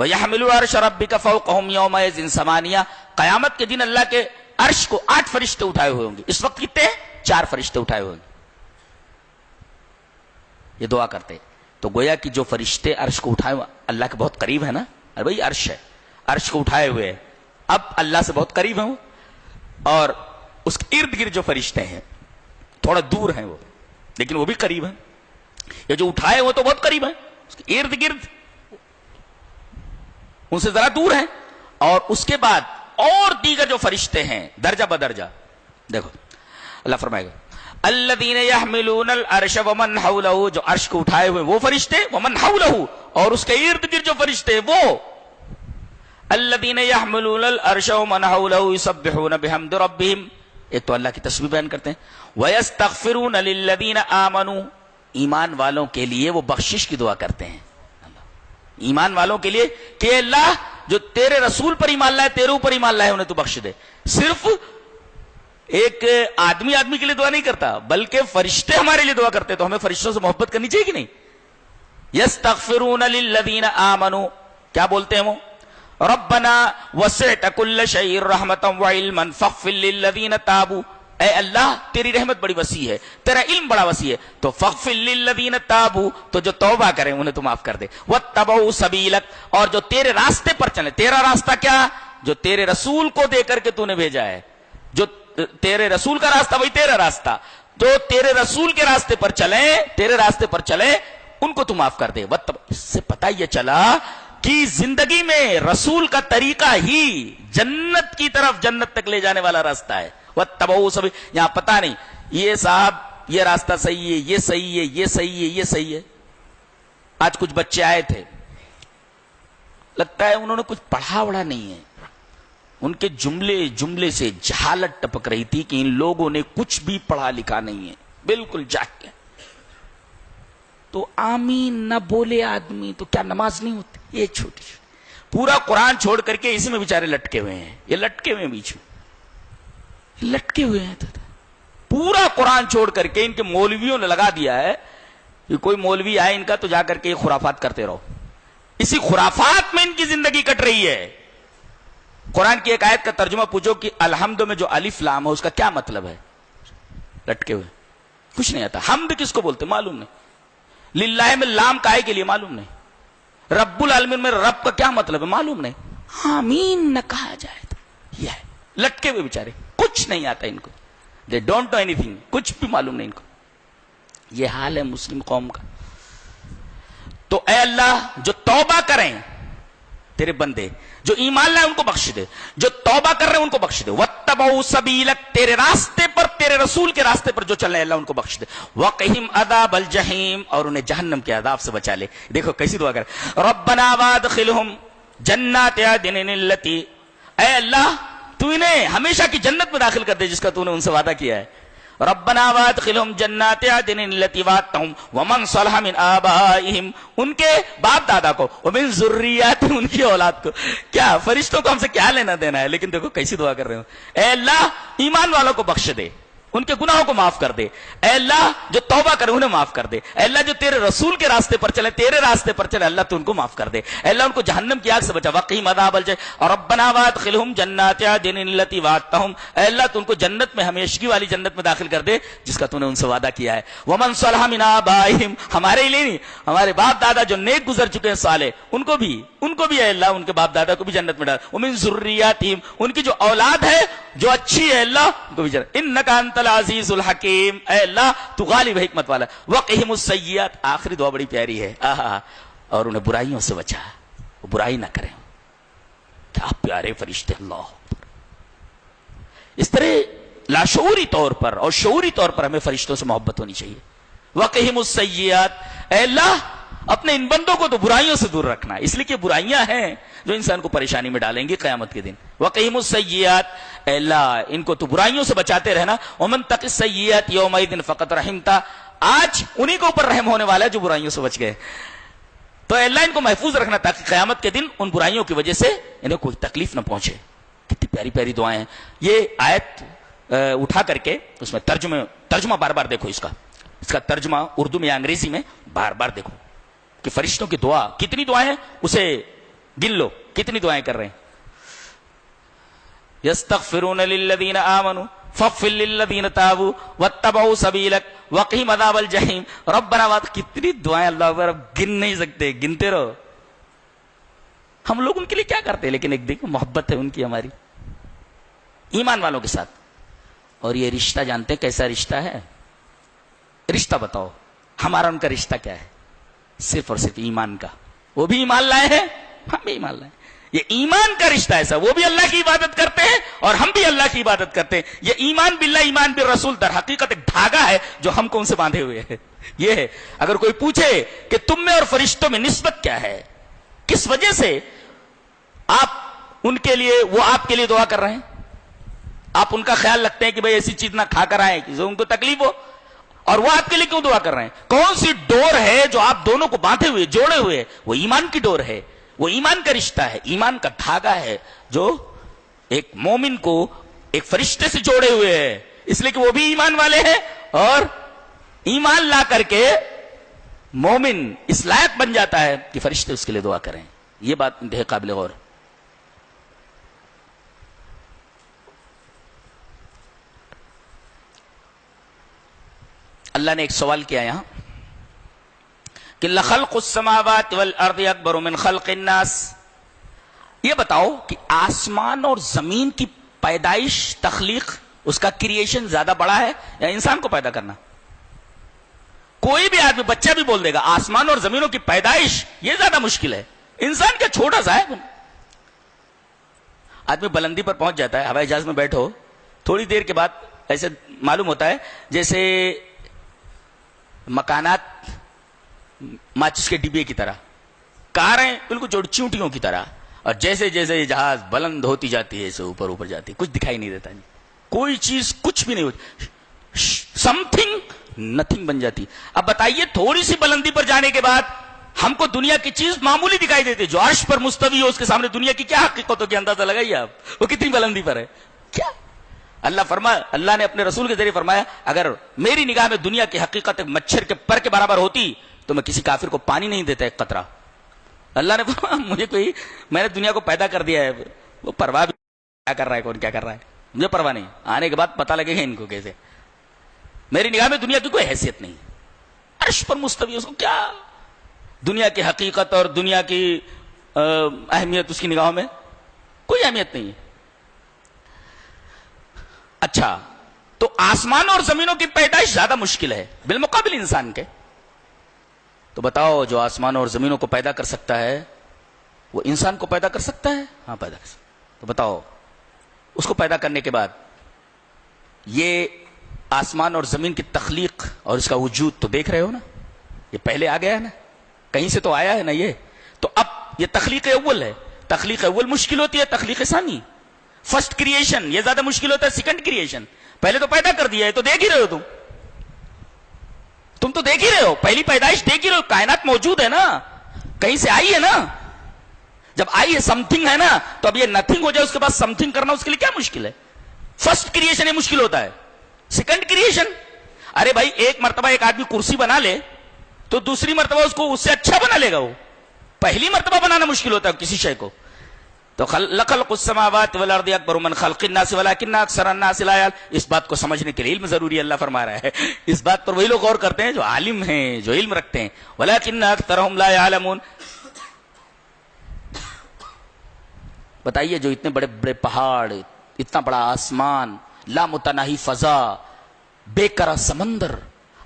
Speaker 1: وَيَحْمِلُ عَرْشَ رَبِّكَ فَوْقَهُمْ يَوْمَئِذٍ ثَمَانِيَةٌ، قیامت کے دن اللہ کے عرش کو 8 فرشتے اٹھائے ہوئے ہوں گے. اس وقت کتنے ہیں؟ 4 فرشتے اٹھائے ہوئے ہوں گے. یہ دعا کرتے تو گویا کہ جو فرشتے عرش کو اٹھائے ہوئے اللہ کے بہت قریب ہے نا. ارے بھائی عرش ہے، عرش کو اٹھائے ہوئے اب اللہ سے بہت قریب ہیں وہ، اور اس کے ارد گرد جو فرشتے ہیں تھوڑا دور ہیں وہ، لیکن وہ بھی قریب ہیں. یہ جو اٹھائے وہ تو بہت قریب ہیں، اس کے ارد گرد ان سے ذرا دور ہیں. اور اس کے بعد اور دیگر جو فرشتے ہیں درجہ بدرجہ، دیکھو اللہ فرمائے گا الذین یحملون العرش ومن حولہ، جو عرش کو اٹھائے ہوئے وہ فرشتے، ومن حولہ، اور اس کے ارد گرد جو فرشتے وہ. الذین یحملون العرش ومن حولہ یسبحون بحمد ربہم، ایک تو اللہ کی تسبیح بیان کرتے ہیں، ویستغفرون للذین آمنوا، ایمان والوں کے لیے وہ بخشش کی دعا کرتے ہیں. ایمان والوں کے لیے کہ اللہ جو تیرے رسول پر ایمان لائے، تیرے اوپر ایمان لائے، انہیں تو بخش دے. صرف ایک آدمی کے لیے دعا نہیں کرتا بلکہ فرشتے ہمارے لیے دعا کرتے. تو ہمیں فرشتوں سے محبت کرنی چاہیے کہ نہیں؟ یستغفرون للذین آمنوا، کیا بولتے ہیں وہ؟ ربنا وسعت کل شیء رحمتا وعلما فاغفر للذین تابوا، اے اللہ تیری رحمت بڑی وسیع ہے، تیرا علم بڑا وسیع ہے، تو فاغفر للذین تابوا، تو جو توبہ کریں انہیں تو معاف کر دے. واتبعوا سبیلک، اور جو تیرے راستے پر چلیں. تیرا راستہ کیا؟ جو تیرے رسول کو دے کر کے تو نے بھیجا ہے، جو تیرے رسول کا راستہ وہی تیرا راستہ. تو تیرے رسول کے راستے پر چلیں، تیرے راستے پر چلیں، ان کو تو معاف کر دے. اس سے پتہ یہ چلا کہ زندگی میں رسول کا طریقہ ہی جنت کی طرف، جنت تک لے جانے والا راستہ ہے. واتبعوا سبیل، یہاں پتہ نہیں یہ صاحب یہ راستہ صحیح ہے، یہ صحیح ہے، یہ صحیح ہے، یہ صحیح ہے. آج کچھ بچے آئے تھے، لگتا ہے انہوں نے کچھ پڑھا وڑھا نہیں ہے، ان کے جملے سے جہالت ٹپک رہی تھی کہ ان لوگوں نے کچھ بھی پڑھا لکھا نہیں ہے، بالکل جاہل ہے. تو آمین نہ بولے آدمی تو کیا نماز نہیں ہوتی؟ یہ چھوٹی پورا قرآن چھوڑ کر کے اسی میں بیچارے لٹکے ہوئے ہیں. یہ لٹکے ہوئے ہیں، بیچ میں لٹکے ہوئے ہیں. پورا قرآن چھوڑ کر کے ان کے مولویوں نے لگا دیا ہے کہ کوئی مولوی آئے ان کا تو جا کر کے خرافات کرتے رہو. اسی خرافات میں ان کی زندگی کٹ رہی ہے. قرآن کی ایک آیت کا ترجمہ پوچھو کہ الحمد میں جو الف لام ہے اس کا کیا مطلب ہے؟ لٹکے ہوئے کچھ نہیں آتا. حمد کس کو بولتے معلوم نہیں. للہ میں لام کائے کے لیے معلوم نہیں. رب العالمین میں رب کا کیا مطلب ہے معلوم نہیں. آمین نہ کہا جائے تو یہ ہے. لٹکے ہوئے بیچارے، کچھ نہیں آتا ان کو. دے ڈونٹ نو اینی تھنگ، کچھ بھی معلوم نہیں ان کو. یہ حال ہے مسلم قوم کا. تو اے اللہ جو توبہ کریں تیرے بندے، جو ایمان لائے ان کو بخش دے، جو توبہ کر رہے ہیں ان کو بخش دے. واتبعوا سبیلک، تیرے راستے پر، تیرے رسول کے راستے پر جو چل رہے ہیں اللہ ان کو بخش دے. وقہم عذاب الجحیم، اور انہیں جہنم کے عذاب سے بچا لے. دیکھو کیسی دعا کر، ربنا وادخلہم جنات عدن التی، اے اللہ تو انہیں ہمیشہ کی جنت میں داخل کر دے جس کا تو نے ان سے وعدہ کیا ہے. ربنا وادخلہم جنات عدن التی وعدتہم ومن صلح من آبائہم، ان کے باپ دادا کو، ومن ذریاتہم، ان کی اولاد کو. کیا فرشتوں کو ہم سے کیا لینا دینا ہے؟ لیکن دیکھو کیسی دعا کر رہے ہو. اے اللہ ایمان والوں کو بخش دے، ان کے گناہوں کو معاف کر دے. اے اللہ جو توبہ کرے انہیں معاف کر دے. اے اللہ جو تیرے رسول کے راستے پر چلے، تیرے راستے پر چلے، اللہ تو ان کو معاف کر دے. اے اللہ ان کو جہنم کی آگ سے بچا. وقہم عذاب الجحیم، ربنا وادخلہم جنات عدن التی وعدتہم، اے اللہ تو ان کو جنت میں، ہمیشگی والی جنت میں داخل کر دے جس کا تو نے ان سے وعدہ کیا ہے. ومن صلح من آبائہم، ہمارے لیے نہیں، ہمارے باپ دادا جو نیک گزر چکے ہیں صالح، ان کو بھی اے اللہ ان کے باپ دادا کو بھی جنت میں ڈال. ومن ذریاتہم، ان کی جو اولاد ہے جو اچھی ہے اللہ ان کو بھی جنت. انک انت العزیز الحکیم، اے اللہ تو غالب حکمت والا. وقہم السیئات، آخری دعا بڑی پیاری ہے، اور انہیں برائیوں سے بچا، وہ برائی نہ کریں. کیا پیارے فرشتے اللہ. اس طرح لاشعوری طور پر اور شعوری طور پر ہمیں فرشتوں سے محبت ہونی چاہیے. وقہم السیئات، اے اللہ اپنے ان بندوں کو تو برائیوں سے دور رکھنا، اس لیے کہ برائیاں ہیں جو انسان کو پریشانی میں ڈالیں گی قیامت کے دن. وقہم السیئات، اے اللہ ان کو تو برائیوں سے بچاتے رہنا. ومن تق السیئات یومئذ فقد رحمتا، آج انہی کے اوپر رحم ہونے والا ہے جو برائیوں سے بچ گئے. تو اے اللہ ان کو محفوظ رکھنا تاکہ قیامت کے دن ان برائیوں کی وجہ سے انہیں کوئی تکلیف نہ پہنچے. کتنی پیاری پیاری دعائیں ہیں. یہ آیت اٹھا کر کے اس میں ترجمہ بار بار دیکھو، اس کا ترجمہ اردو میں یا انگریزی میں بار بار دیکھو کہ فرشتوں کی دعا کتنی دعائیں ہیں، اسے گن لو کتنی دعائیں کر رہے ہیں. یستغفرون للذین آمنوا فاغفر للذین تابوا واتبعوا سبیلک وقہم عذاب الجحیم ربنا کتنی دعائیں اللہ اکبر، گن نہیں سکتے، گنتے رہو. ہم لوگ ان کے لیے کیا کرتے ہیں، لیکن ایک دیکھو محبت ہے ان کی ہماری ایمان والوں کے ساتھ. اور یہ رشتہ جانتے ہیں کیسا رشتہ ہے؟ رشتہ بتاؤ ہمارا ان کا رشتہ کیا ہے؟ صرف اور صرف ایمان کا. وہ بھی ایمان لائے ہیں، ہم بھی ایمان لائے. یہ ایمان کا رشتہ ایسا، وہ بھی اللہ کی عبادت کرتے ہیں اور ہم بھی اللہ کی عبادت کرتے ہیں. یہ ایمان باللہ ایمان بالرسول در حقیقت ایک دھاگا ہے جو ہم کو ان سے باندھے ہوئے ہیں. یہ ہے. اگر کوئی پوچھے کہ تم میں اور فرشتوں میں نسبت کیا ہے، کس وجہ سے آپ ان کے لیے، وہ آپ کے لیے دعا کر رہے ہیں، آپ ان کا خیال رکھتے ہیں کہ بھئی ایسی چیز نہ کھا کر آئے کہ ان کو تکلیف ہو، اور وہ آپ کے لیے کیوں دعا کر رہے ہیں؟ کون سی ڈور ہے جو آپ دونوں کو باندھے ہوئے جوڑے ہوئے؟ وہ ایمان کی ڈور ہے، وہ ایمان کا رشتہ ہے، ایمان کا دھاگا ہے جو ایک مومن کو ایک فرشتے سے جوڑے ہوئے ہے. اس لیے کہ وہ بھی ایمان والے ہیں اور ایمان لا کر کے مومن اس لائق بن جاتا ہے کہ فرشتے اس کے لیے دعا کریں. یہ بات انتہائی قابل غور. اللہ نے ایک سوال کیا یہاں کہ لخلق السماوات والارض اکبر من خلق الناس. یہ بتاؤ کہ آسمان اور زمین کی پیدائش، تخلیق، اس کا کریشن زیادہ بڑا ہے یا انسان کو پیدا کرنا؟ کوئی بھی آدمی، بچہ بھی بول دے گا آسمان اور زمینوں کی پیدائش یہ زیادہ مشکل ہے، انسان کیا چھوٹا سا ہے. آدمی بلندی پر پہنچ جاتا ہے، ہوائی جہاز میں بیٹھو، تھوڑی دیر کے بعد ایسے معلوم ہوتا ہے جیسے مکانات ماچس کے ڈبے کی طرح، کاریں بالکل چونٹیوں کی طرح، اور جیسے جیسے یہ جہاز بلند ہوتی جاتی ہے اسے اوپر اوپر جاتی ہے، کچھ دکھائی نہیں دیتا، کوئی چیز کچھ بھی نہیں ہوتی، سم تھنگ نتھنگ بن جاتی. اب بتائیے تھوڑی سی بلندی پر جانے کے بعد ہم کو دنیا کی چیز معمولی دکھائی دیتی ہے، جو عرش پر مستوی ہو اس کے سامنے دنیا کی کیا حقیقتوں کی اندازہ لگائیے آپ، وہ کتنی بلندی پر ہے. کیا اللہ نے اپنے رسول کے ذریعے فرمایا اگر میری نگاہ میں دنیا کی حقیقت مچھر کے پر کے برابر ہوتی تو میں کسی کافر کو پانی نہیں دیتا ایک قطرہ. اللہ نے فرمایا میں نے دنیا کو پیدا کر دیا ہے، وہ پرواہ بھی کیا کر رہا ہے، کون کیا کر رہا ہے مجھے پرواہ نہیں، آنے کے بعد پتہ لگے گا ان کو کیسے. میری نگاہ میں دنیا کی کوئی حیثیت نہیں، عرش پر مستوی، اس کو کیا دنیا کی حقیقت اور دنیا کی اہمیت اس کی نگاہوں میں کوئی اہمیت نہیں ہے. اچھا تو آسمان اور زمینوں کی پیدائش زیادہ مشکل ہے بالمقابل انسان کے. تو بتاؤ جو آسمان اور زمینوں کو پیدا کر سکتا ہے وہ انسان کو پیدا کر سکتا ہے؟ ہاں پیدا کر سکتا. تو بتاؤ اس کو پیدا کرنے کے بعد یہ آسمان اور زمین کی تخلیق اور اس کا وجود تو دیکھ رہے ہو نا، یہ پہلے آ گیا ہے نا، کہیں سے تو آیا ہے نا یہ. تو اب یہ تخلیق اول ہے. تخلیق اول مشکل ہوتی ہے، تخلیق ثانی، فرسٹ کریشن یہ زیادہ مشکل ہوتا ہے، سیکنڈ کریشن. پہلے تو پیدا کر دیا ہے تو دیکھ ہی رہے ہو تم تو دیکھ ہی رہے ہو، پہلی پیدائش دیکھ ہی رہے ہو، کائنات موجود ہے نا، کہیں سے آئی ہے نا. جب آئی ہے سم تھنگ ہے نا، تو اب یہ نتھنگ ہو جائے اس کے بعد سم تھنگ کرنا اس کے لیے کیا مشکل ہے؟ فرسٹ کریشن یہ مشکل ہوتا ہے. سیکنڈ کریشن، ارے بھائی ایک مرتبہ ایک آدمی کرسی بنا لے تو دوسری مرتبہ اس کو اس سے اچھا بنا لے گا. وہ پہلی مرتبہ بنانا مشکل ہوتا ہے کسی شے کو. تو لخلق السماوات والارض اکبر من خلق الناس ولكن اکثر الناس لا يعلمون. اس بات کو سمجھنے کے لیے علم ضروری ہے، اللہ فرما رہا ہے. اس بات پر وہی لوگ غور کرتے ہیں جو عالم ہیں، جو علم رکھتے ہیں. ولكن اکثرهم لا يعلمون. بتائیے جو اتنے بڑے بڑے پہاڑ، اتنا بڑا آسمان، لامتناہی فضا، بے قرار سمندر،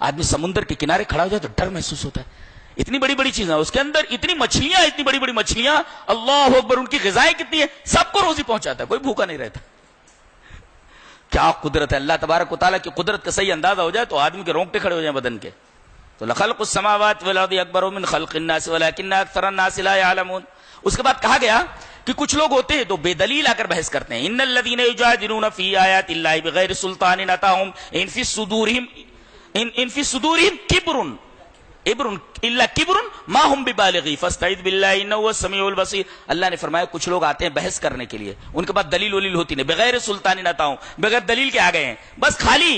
Speaker 1: آدمی سمندر کے کنارے کھڑا ہو جائے تو ڈر محسوس ہوتا ہے. اتنی بڑی بڑی چیزیں، اس کے اندر اتنی مچھلیاں، اتنی بڑی بڑی مچھلیاں، اللہ اکبر، ان کی غذائیں کتنی ہیں، سب کو روزی پہنچاتا ہے، کوئی بھوکا نہیں رہتا. کیا قدرت ہے اللہ تبارک و تعالیٰ کی. قدرت کا صحیح اندازہ ہو جائے تو آدمی کے رونگٹے کھڑے ہو جائیں بدن کے. تو لخلق السماوات والارض اکبر من خلق الناس ولكن اکثر الناس لا يعلمون. اس کے بعد کہا گیا کہ کچھ لوگ ہوتے ہیں تو بے دلیل آ کر بحث کرتے ہیں. ان الذين يجادلون في آيات الله بغير سلطان اتاهم ان في صدورهم كبر الا كبر ما هم ببالغي فاستعذ بالله انه هو السميع البصير. اللہ نے فرمایا کچھ لوگ آتے ہیں بحث کرنے کے لیے، ان کے بعد دلیل ولیل ہوتی نہیں، بغیر سلطان اتاهم، بغیر دلیل کے آ گئے ہیں، بس خالی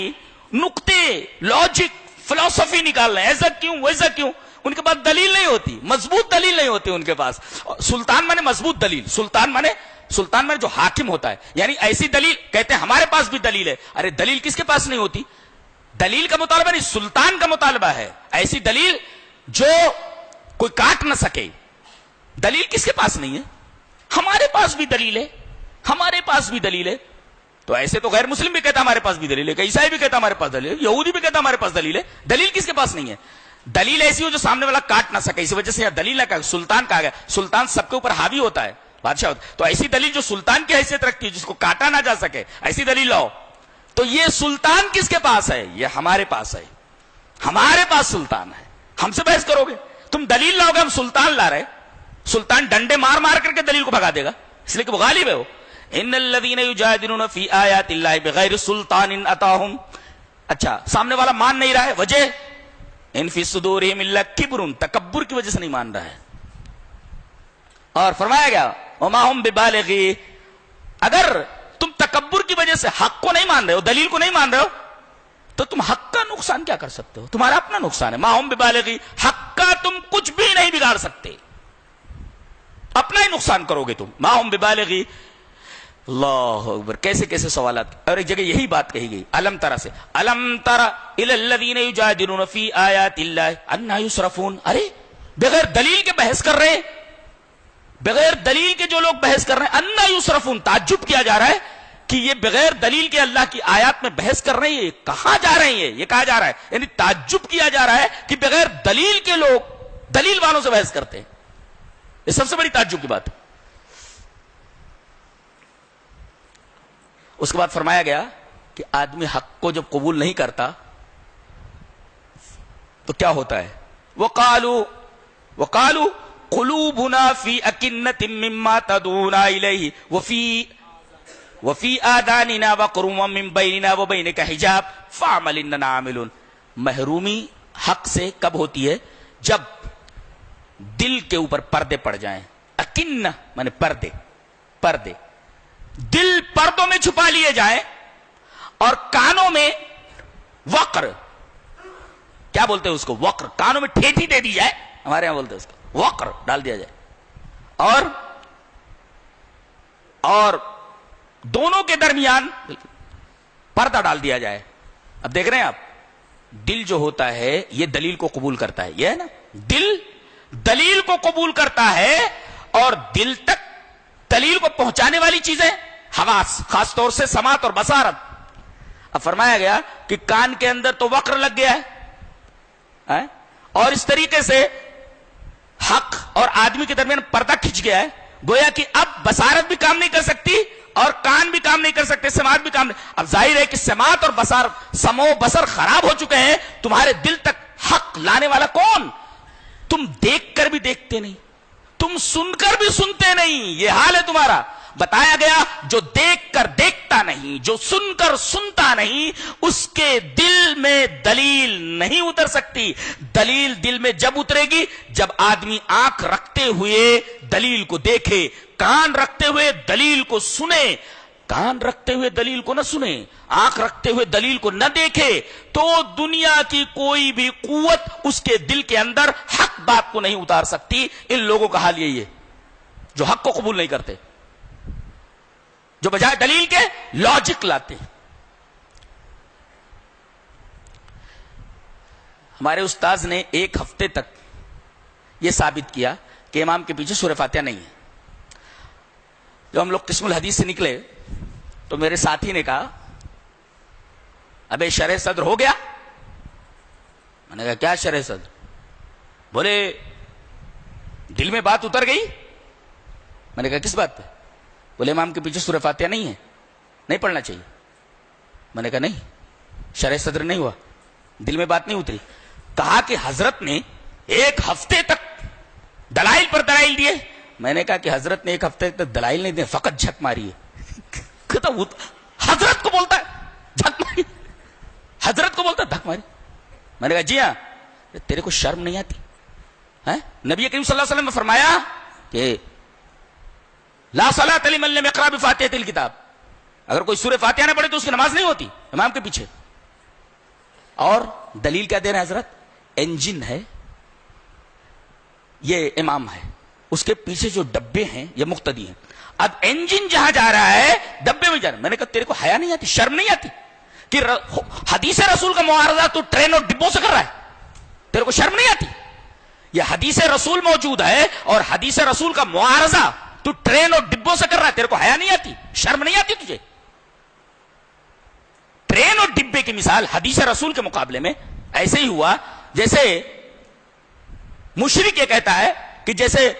Speaker 1: نقطے، لاجک، فلسفی نکال رہے ہیں، ایسا کیوں ویسا کیوں. ان کے پاس دلیل نہیں ہوتی، مضبوط دلیل نہیں ہوتی ان کے پاس. سلطان مانے مضبوط دلیل، سلطان مانے جو حاکم ہوتا ہے، یعنی ایسی دلیل. کہتے ہیں ہمارے پاس بھی دلیل ہے. ارے دلیل کس کے پاس نہیں ہوتی؟ دلیل کا مطالبہ نہیں، سلطان کا مطالبہ ہے. ایسی دلیل جو کوئی کاٹ نہ سکے. دلیل کس کے پاس نہیں ہے؟ ہمارے پاس بھی دلیل ہے، ہمارے پاس بھی دلیل ہے. تو ایسے تو غیر مسلم بھی کہتا ہمارے پاس بھی دلیل ہے، عیسائی بھی کہتا ہمارے پاس دلیل ہے، یہودی بھی کہتا ہمارے پاس دلیل ہے. دلیل کس کے پاس نہیں ہے؟ دلیل ایسی ہو جو سامنے والا کاٹ نہ سکے. اسی وجہ سے یہاں دلیل نہ کہا، سلطان کہا گیا. سلطان سب کے اوپر حاوی ہوتا ہے، بادشاہ ہوتا ہے. تو ایسی دلیل جو سلطان کی حیثیت رکھتی ہے، جس کو کاٹا نہ جا سکے، ایسی دلیل لاؤ. تو یہ سلطان کس کے پاس ہے؟ یہ ہمارے پاس ہے. ہمارے پاس سلطان ہے. ہم سے بحث کرو گے؟ تم دلیل لاؤ گے، ہم سلطان لا رہے. سلطان ڈنڈے مار مار کر کے دلیل کو بھگا دے گا، اس لیے کہ وہ غالب ہے. وہ ان الذین یجادلون فی آیات اللہ بغیر سلطان اتاہم. اچھا، سامنے والا مان نہیں رہا ہے، وجہ ان فی صدورہم الا کبر، تکبر کی وجہ سے نہیں مان رہا ہے. اور فرمایا گیا وما ہم ببالغی، اگر تم تکبر کی وجہ سے حق کو نہیں مان رہے ہو، دلیل کو نہیں مان رہے ہو، تو تم حق کا نقصان کیا کر سکتے ہو؟ تمہارا اپنا نقصان ہے. ما ہم ببالغی، حق کا تم کچھ بھی نہیں بگاڑ سکتے، اپنا ہی نقصان کرو گے تم. ما ہم ببالغی. اللہ اکبر، کیسے کیسے سوالات. اور ایک جگہ یہی بات کہی گئی الم ترى سے، الم ترى الى الذين يجادلون في آیات اللہ انا یصرفون. ارے بغیر دلیل کے بحث کر رہے، بغیر دلیل کے جو لوگ بحث کر رہے ہیں، انا یصرفون، تعجب کیا جا رہا ہے کہ یہ بغیر دلیل کے اللہ کی آیات میں بحث کر رہے ہیں. یہ کہاں جا رہے ہیں؟ یہ کہا جا رہا ہے، یعنی تعجب کیا جا رہا ہے کہ بغیر دلیل کے لوگ دلیل والوں سے بحث کرتے ہیں. یہ سب سے بڑی تعجب کی بات ہے. اس کے بعد فرمایا گیا کہ آدمی حق کو جب قبول نہیں کرتا تو کیا ہوتا ہے؟ وقالوا قلوبنا فی اکنۃ مما تدعونا الیہ وفی آذاننا وقر من بیننا وبینک حجاب فاعمل اننا عاملون. محرومی حق سے کب ہوتی ہے؟ جب دل کے اوپر پردے پڑ جائیں. اکنہ مانے پردے، پردے دل پردوں میں چھپا لیے جائیں، اور کانوں میں وقر، کیا بولتے ہیں اس کو؟ وقر. کانوں میں ٹھیٹھی دے دی جائے، ہمارے یہاں بولتے ہیں اس کو وقر ڈال دیا جائے، اور دونوں کے درمیان پردہ ڈال دیا جائے. اب دیکھ رہے ہیں آپ، دل جو ہوتا ہے یہ دلیل کو قبول کرتا ہے، یہ ہے نا، دل دلیل کو قبول کرتا ہے، اور دل تک دلیل کو پہنچانے والی چیزیں حواس، خاص طور سے سماعت اور بصارت. اب فرمایا گیا کہ کان کے اندر تو وقر لگ گیا ہے، اور اس طریقے سے حق اور آدمی کے درمیان پردہ کھچ گیا ہے. گویا کہ اب بصارت بھی کام نہیں کر سکتی اور کان بھی کام نہیں کر سکتے، سماعت بھی کام نہیں. اب ظاہر ہے کہ سماعت اور بصارت، سمع و بصر خراب ہو چکے ہیں. تمہارے دل تک حق لانے والا کون؟ تم دیکھ کر بھی دیکھتے نہیں، تم سن کر بھی سنتے نہیں، یہ حال ہے تمہارا. بتایا گیا جو دیکھ کر دیکھتا نہیں، جو سن کر سنتا نہیں، اس کے دل میں دلیل نہیں اتر سکتی. دلیل دل میں جب اترے گی جب آدمی آنکھ رکھتے ہوئے دلیل کو دیکھے، کان رکھتے ہوئے دلیل کو سنے. کان رکھتے ہوئے دلیل کو نہ سنے، آنکھ رکھتے ہوئے دلیل کو نہ دیکھے، تو دنیا کی کوئی بھی قوت اس کے دل کے اندر حق بات کو نہیں اتار سکتی. ان لوگوں کا حال یہی ہے جو حق کو قبول نہیں کرتے، جو بجائے دلیل کے لاجک لاتے ہیں. ہمارے استاذ نے ایک ہفتے تک یہ ثابت کیا کہ امام کے پیچھے سورہ فاتحہ نہیں ہے. جب ہم لوگ قسم الحدیث سے نکلے تو میرے ساتھی نے کہا ابے شرح صدر ہو گیا. میں نے کہا کیا شرح صدر؟ بولے دل میں بات اتر گئی. میں نے کہا کس بات پہ؟ بولے امام کے پیچھے سورہ فاتحہ نہیں ہے، نہیں پڑھنا چاہیے. میں نے کہا نہیں، شرح صدر نہیں ہوا، دل میں بات نہیں اتری. کہا کہ حضرت نے ایک ہفتے تک دلائل پر دلائل دیے. میں نے کہا کہ حضرت نے ایک ہفتے تک دلائل نہیں دیے، فقط جھک ماری ہے. حضرت کو بولتا ہے جھک ماری، حضرت کو بولتا ہے دھک ماری. میں نے کہا جی ہاں. تیرے کو شرم نہیں آتی؟ نبی کریم صلی اللہ علیہ وسلم نے فرمایا کہ لا صلاۃ لمن لم یقرأ بفاتحۃ الکتاب، اگر کوئی سورہ فاتحہ نہ پڑھے تو اس کی نماز نہیں ہوتی امام کے پیچھے. اور دلیل کیا دے رہے ہیں حضرت؟ انجن ہے، یہ امام ہے، اس کے پیچھے جو ڈبے ہیں یہ مقتدی ہیں. اب انجن جہاں جا رہا ہے ڈبے میں جا رہا ہے. میں نے کہا تیرے کو حیا نہیں آتی، شرم نہیں آتی کہ حدیث رسول کا معارضہ تو ٹرین اور ڈبوں سے کر رہا ہے؟ تیرے کو شرم نہیں آتی؟ یہ حدیث رسول موجود ہے اور حدیث رسول کا معارضہ تو ٹرین اور ڈبوں سے کر رہا ہے، تیرے کو حیا نہیں آتی، شرم نہیں آتی تجھے؟ ٹرین اور ڈبے کی مثال حدیث رسول کے مقابلے میں ایسے ہی ہوا جیسے مشرک یہ کہتا ہے کہ جیسے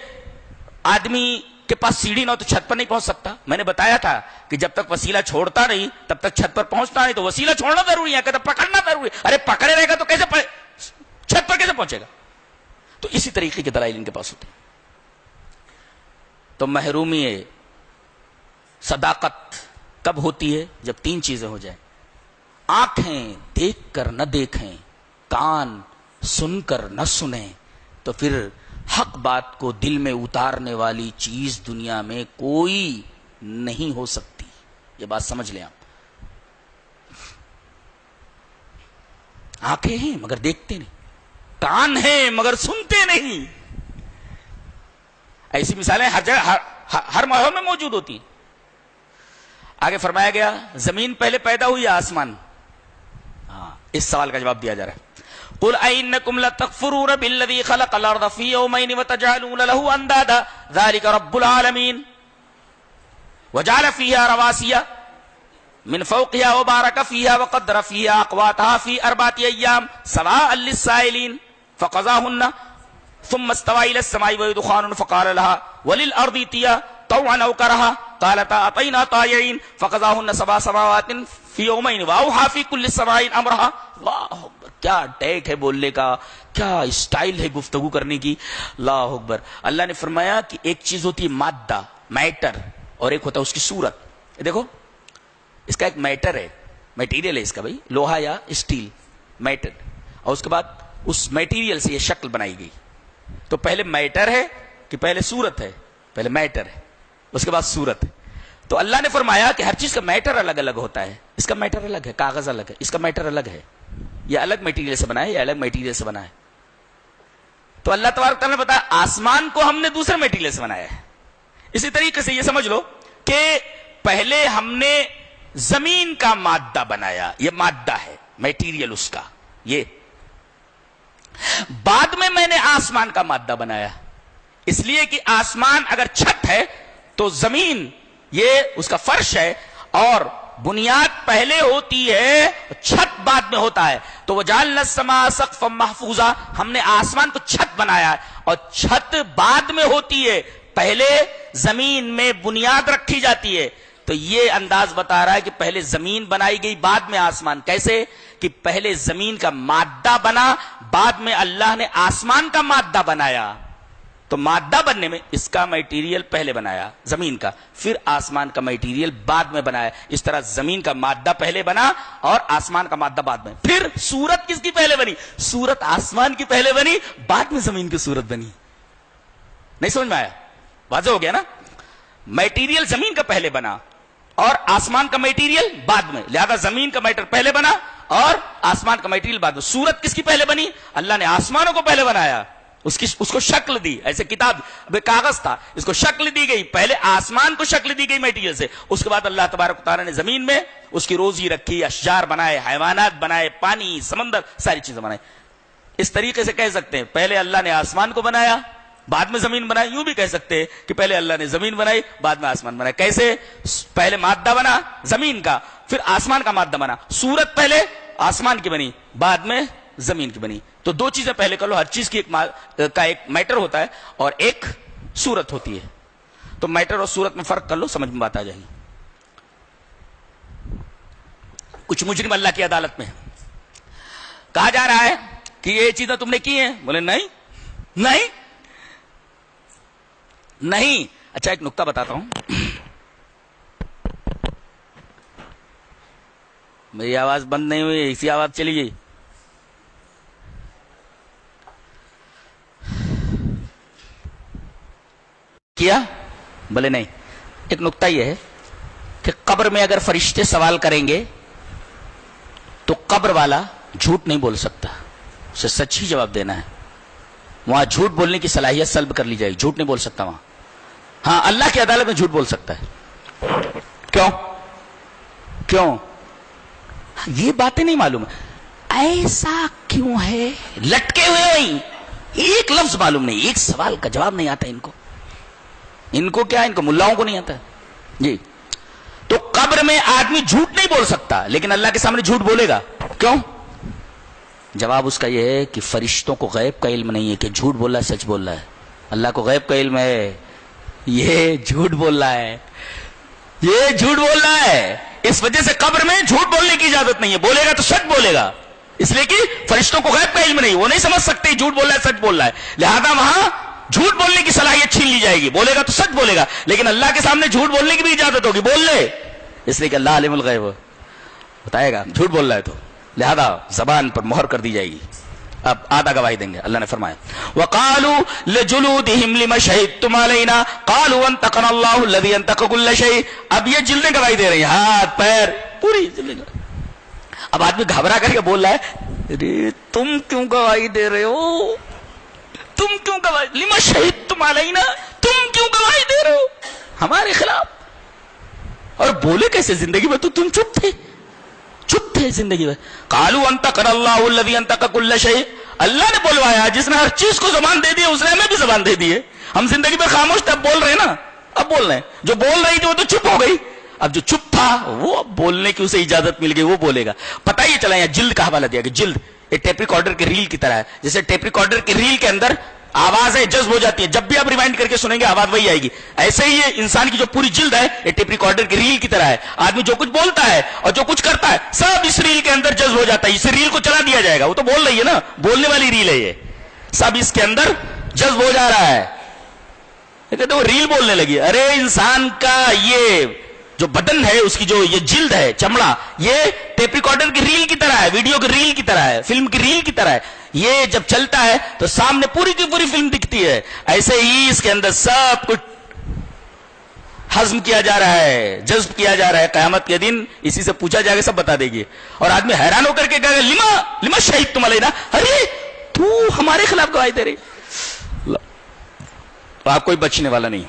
Speaker 1: آدمی کے پاس سیڑھی نہ ہو تو چھت پر نہیں پہنچ سکتا. میں نے بتایا تھا کہ جب تک وسیلہ چھوڑتا نہیں تب تک چھت پر پہنچتا نہیں، تو وسیلہ چھوڑنا ضروری ہے، کہتا پکڑنا ضروری ہے. ارے پکڑے رہے گا تو کیسے چھت پر کیسے پہنچے گا؟ تو اسی طریقے کے دلائل ان کے پاس ہوتے ہیں. تو محرومی صداقت کب ہوتی ہے؟ جب تین چیزیں ہو جائیں: آنکھیں دیکھ کر نہ دیکھیں، کان سن کر نہ سنیں، تو پھر حق بات کو دل میں اتارنے والی چیز دنیا میں کوئی نہیں ہو سکتی. یہ بات سمجھ لیں آپ. آنکھیں ہیں مگر دیکھتے نہیں، کان ہیں مگر سنتے نہیں. ایسی مثالیں ہر جگہ ہر ماحول میں موجود ہوتی ہیں. آگے فرمایا گیا زمین پہلے پیدا ہوئی یا آسمان؟ ہاں، اس سوال کا جواب دیا جا رہا ہے. قل أئنكم لتكفرون بالذي خلق الأرض في يومين وتجعلون له أندادا ذلك رب العالمين وجعل فيها رواسي من فوقها وبارك فيها وقدر فيها أقواتها في 4 أيام سواء للسائلين فقضاهن ثم استوى إلى السماء وهي دخان فقال لها وللأرض ائتيا طوعا أو كرها قالتا أتينا طائعين فقضاهن 7 سماوات في يومين وأوحى في كل سماء أمرها. اللہ اکبر، کیا ٹیک ہے بولنے کا، کیا اسٹائل ہے گفتگو کرنے کی. اللہ اکبر. اللہ نے فرمایا کہ ایک چیز ہوتی ہے مادہ، میٹر، اور ایک ہوتا ہے اس کی صورت. دیکھو اس کا ایک میٹر ہے، میٹیریل ہے اس کا، بھائی لوہا یا اسٹیل، میٹر، اور اس کے بعد اس میٹیریل سے یہ شکل بنائی گئی. تو پہلے میٹر ہے کہ پہلے صورت ہے؟ پہلے میٹر ہے، اس کے بعد صورت ہے. تو اللہ نے فرمایا کہ ہر چیز کا میٹر الگ الگ ہوتا ہے. اس کا میٹر الگ ہے، کاغذ الگ ہے، اس کا میٹر الگ ہے، یہ الگ میٹیریل سے بنا ہے، یہ الگ میٹیریل سے بنا ہے. تو اللہ تبارک تعالیٰ نے بتایا آسمان کو ہم نے دوسرے میٹیریل سے بنایا ہے. اسی طریقے سے یہ سمجھ لو کہ پہلے ہم نے زمین کا مادہ بنایا، یہ مادہ ہے، میٹیریل اس کا، یہ بعد میں نے آسمان کا مادہ بنایا. اس لیے کہ آسمان اگر چھت ہے تو زمین یہ اس کا فرش ہے، اور بنیاد پہلے ہوتی ہے، چھت بعد میں ہوتا ہے. تو وجعلنا السماء سقفا محفوظا، ہم نے آسمان کو چھت بنایا ہے، اور چھت بعد میں ہوتی ہے، پہلے زمین میں بنیاد رکھی جاتی ہے. تو یہ انداز بتا رہا ہے کہ پہلے زمین بنائی گئی بعد میں آسمان. کیسے کہ پہلے زمین کا مادہ بنا، بعد میں اللہ نے آسمان کا مادہ بنایا. تو مادہ بننے میں اس کا میٹیریل پہلے بنایا زمین کا، پھر آسمان کا میٹیریل بعد میں بنایا. اس طرح زمین کا مادہ پہلے بنا اور آسمان کا مادہ بعد میں. پھر صورت کس کی پہلے بنی؟ صورت آسمان کی پہلے بنی، بعد میں زمین کی صورت بنی. نہیں سمجھ میں آیا؟ واضح ہو گیا نا؟ میٹیریل زمین کا پہلے بنا اور آسمان کا میٹیریل بعد میں، لہذا زمین کا میٹر پہلے بنا اور آسمان کا میٹیریل بعد میں. صورت کس کی پہلے بنی؟ اللہ نے آسمانوں کو پہلے بنایا، اس کو شکل دی. ایسے کتاب کاغذ تھا، اس کو شکل دی گئی، پہلے آسمان کو شکل دی گئی میٹیریل سے، اس کے بعد اللہ تبارک و تعالیٰ نے زمین میں اس کی روزی رکھی، اشجار بنائے، حیوانات بنائے، پانی، سمندر، ساری چیزیں بنائے. اس طریقے سے کہہ سکتے ہیں پہلے اللہ نے آسمان کو بنایا بعد میں زمین بنائی. یوں بھی کہہ سکتے ہیں کہ پہلے اللہ نے زمین بنائی بعد میں آسمان بنایا. کیسے؟ پہلے مادہ بنا زمین کا، پھر آسمان کا مادہ بنا. صورت پہلے آسمان کی بنی بعد میں زمین کی بنی. تو دو چیزیں پہلے کر لو. ہر چیز کی ایک میٹر ہوتا ہے اور ایک صورت ہوتی ہے. تو میٹر اور صورت میں فرق کر لو، سمجھ میں بات آ جائے گی. کچھ مجرم اللہ کی عدالت میں کہا جا رہا ہے کہ یہ چیزیں تم نے کی ہیں، بولے نہیں نہیں نہیں. اچھا ایک نقطہ بتاتا ہوں. میری آواز بند نہیں ہوئی، اسی آواز چلی گئی. کیا؟ بولے نہیں. ایک نقطہ یہ ہے کہ قبر میں اگر فرشتے سوال کریں گے تو قبر والا جھوٹ نہیں بول سکتا، اسے سچ ہی جواب دینا ہے. وہاں جھوٹ بولنے کی صلاحیت سلب کر لی جائے گی، جھوٹ نہیں بول سکتا وہاں. ہاں اللہ کی عدالت میں جھوٹ بول سکتا ہے. کیوں یہ باتیں نہیں معلوم ہے. ایسا کیوں ہے؟ لٹکے ہوئے نہیں، ایک لفظ معلوم نہیں، ایک سوال کا جواب نہیں آتا ان کو کیا، ان کو ملاؤں کو نہیں آتا جی. تو قبر میں آدمی جھوٹ نہیں بول سکتا لیکن اللہ کے سامنے جھوٹ بولے گا. کیوں؟ جواب اس کا یہ ہے کہ فرشتوں کو غیب کا علم نہیں ہے کہ جھوٹ بول رہا ہے سچ بول رہا ہے. اللہ کو غیب کا علم ہے، یہ جھوٹ بول رہا ہے، یہ جھوٹ بول رہا ہے. اس وجہ سے قبر میں جھوٹ بولنے کی اجازت نہیں ہے. بولے گا تو سچ بولے گا، اس لیے کہ فرشتوں کو غیب کا علم نہیں، وہ نہیں سمجھ سکتے جھوٹ بول رہا ہے سچ بول رہا ہے. لہذا وہاں جھوٹ بولنے کی صلاحیت چھین لی جائے گی. بولے گا تو سچ بولے گا، لیکن اللہ کے سامنے جھوٹ بولنے کی بھی اجازت ہوگی، بول لے، اس لیے کہ اللہ عالم الغیب بتائے گا جھوٹ بول رہا ہے تو. لہذا زبان پر مہر کر دی جائے گی. اب آدھا گواہی دیں گے. اللہ نے فرمایا وَقَالُوا لِجُلُودِهِمْ لِمَ شَهِدتُّمْ عَلَيْنَا قَالُوا أَنطَقَنَا اللَّهُ الَّذِي أَنطَقَ كُلَّ شَيْءٍ. اب یہ جلدیں گواہی دے رہی ہیں، ہاتھ پیر پوری جلدیں. اب آدمی گھبرا کر کے بول رہا ہے ارے تم کیوں گواہی دے رہے ہو، تم کیوں گواہی، لِمَ شَهِدتُّمْ عَلَيْنَا، تم کیوں گواہی دے رہے ہو ہمارے خلاف. اور بولے کیسے؟ زندگی میں تو تم چپ تھے زندگی میں. قالوا انطقنا اللہ الذی انطق کل شیء، اللہ نے بولوایا جس نے ہر چیز کو زبان دے دی ہے، اس نے ہمیں بھی زبان دے دی ہے. ہم زندگی میں خاموش تھے، اب بول رہے ہیں نا، اب بول رہے ہیں. جو بول رہی تھی وہ تو چپ ہو گئی، اب جو چپ تھا وہ اب بولنے کی اسے اجازت مل گئی، وہ بولے گا. پتہ یہ چلا یہاں جلد کا حوالہ دیا کہ جلد ایک ٹیپ ریکارڈر کے ریل کی طرح ہے. جیسے ٹیپ ریکارڈر کے ریل کے اندر آوازیں جذب ہو جاتی ہے، جب بھی آپ ریوائنڈ کر کے سنیں گے آواز وہی آئے گی. ایسے ہی یہ انسان کی جو پوری جلد ہے یہ ٹیپ ریکارڈر کی ریل کی طرح ہے. آدمی جو کچھ بولتا ہے اور جو کچھ کرتا ہے سب اس ریل کے اندر جذب ہو جاتا ہے. اس ریل کو چلا دیا جائے گا، وہ تو بول رہی ہے نا، بولنے والی ریل ہے، یہ سب اس کے اندر جذب ہو جا رہا ہے. کہتے وہ ریل بولنے لگی. ارے انسان کا یہ جو بدن ہے، اس کی جو یہ جلد ہے، چمڑا، یہ ٹیپ ریکارڈر کی ریل کی طرح ہے، ویڈیو کی ریل کی طرح ہے، فلم کی ریل کی طرح ہے. یہ جب چلتا ہے تو سامنے پوری کی پوری فلم دکھتی ہے. ایسے ہی اس کے اندر سب کچھ ہضم کیا جا رہا ہے، جذب کیا جا رہا ہے. قیامت کے دن اسی سے پوچھا جائے گا، سب بتا دے گی. اور آدمی حیران ہو کر کے کہے گا لما شہیدتم علینا، ارے تو ہمارے خلاف گواہی دے رہی. تو آپ کوئی بچنے والا نہیں.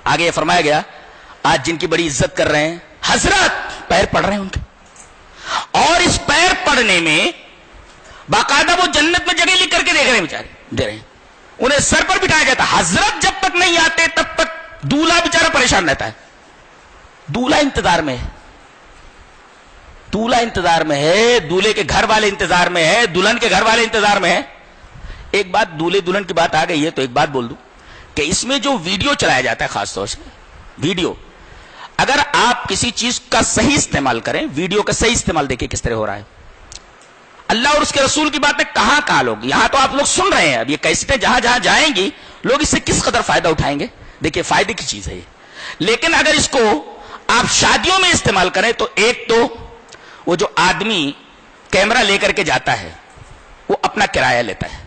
Speaker 1: آگے یہ فرمایا گیا آج جن کی بڑی عزت کر رہے ہیں حضرت، پیر پڑھ رہے ہیں ان کے، اور اس پیر پڑھنے میں باقاعدہ وہ جنت میں جگہ لکھ کر کے دیکھ رہے ہیں، بیچارے دے رہے ہیں. انہیں سر پر بٹھایا جاتا. حضرت جب تک نہیں آتے تب تک دولہا بیچارہ پریشان رہتا ہے. دولہا انتظار میں ہے، دولہا انتظار میں ہے، دولہے کے گھر والے انتظار میں ہے، دلہن کے گھر والے انتظار میں ہے. ایک بات دولہے دلہن کی بات آ گئی ہے تو ایک بات بول دوں کہ اس میں جو ویڈیو چلایا جاتا ہے، خاص طور سے ویڈیو، اگر آپ کسی چیز کا صحیح استعمال کریں، ویڈیو کا صحیح استعمال دیکھیں کس طرح ہو رہا ہے. اللہ اور اس کے رسول کی باتیں کہاں لوگ، یہاں تو آپ لوگ سن رہے ہیں، اب یہ کیسٹیں جہاں جہاں جائیں گی لوگ اس سے کس قدر فائدہ اٹھائیں گے. دیکھیں فائدے کی چیز ہے یہ. لیکن اگر اس کو آپ شادیوں میں استعمال کریں تو ایک تو وہ جو آدمی کیمرہ لے کر کے جاتا ہے وہ اپنا کرایہ لیتا ہے،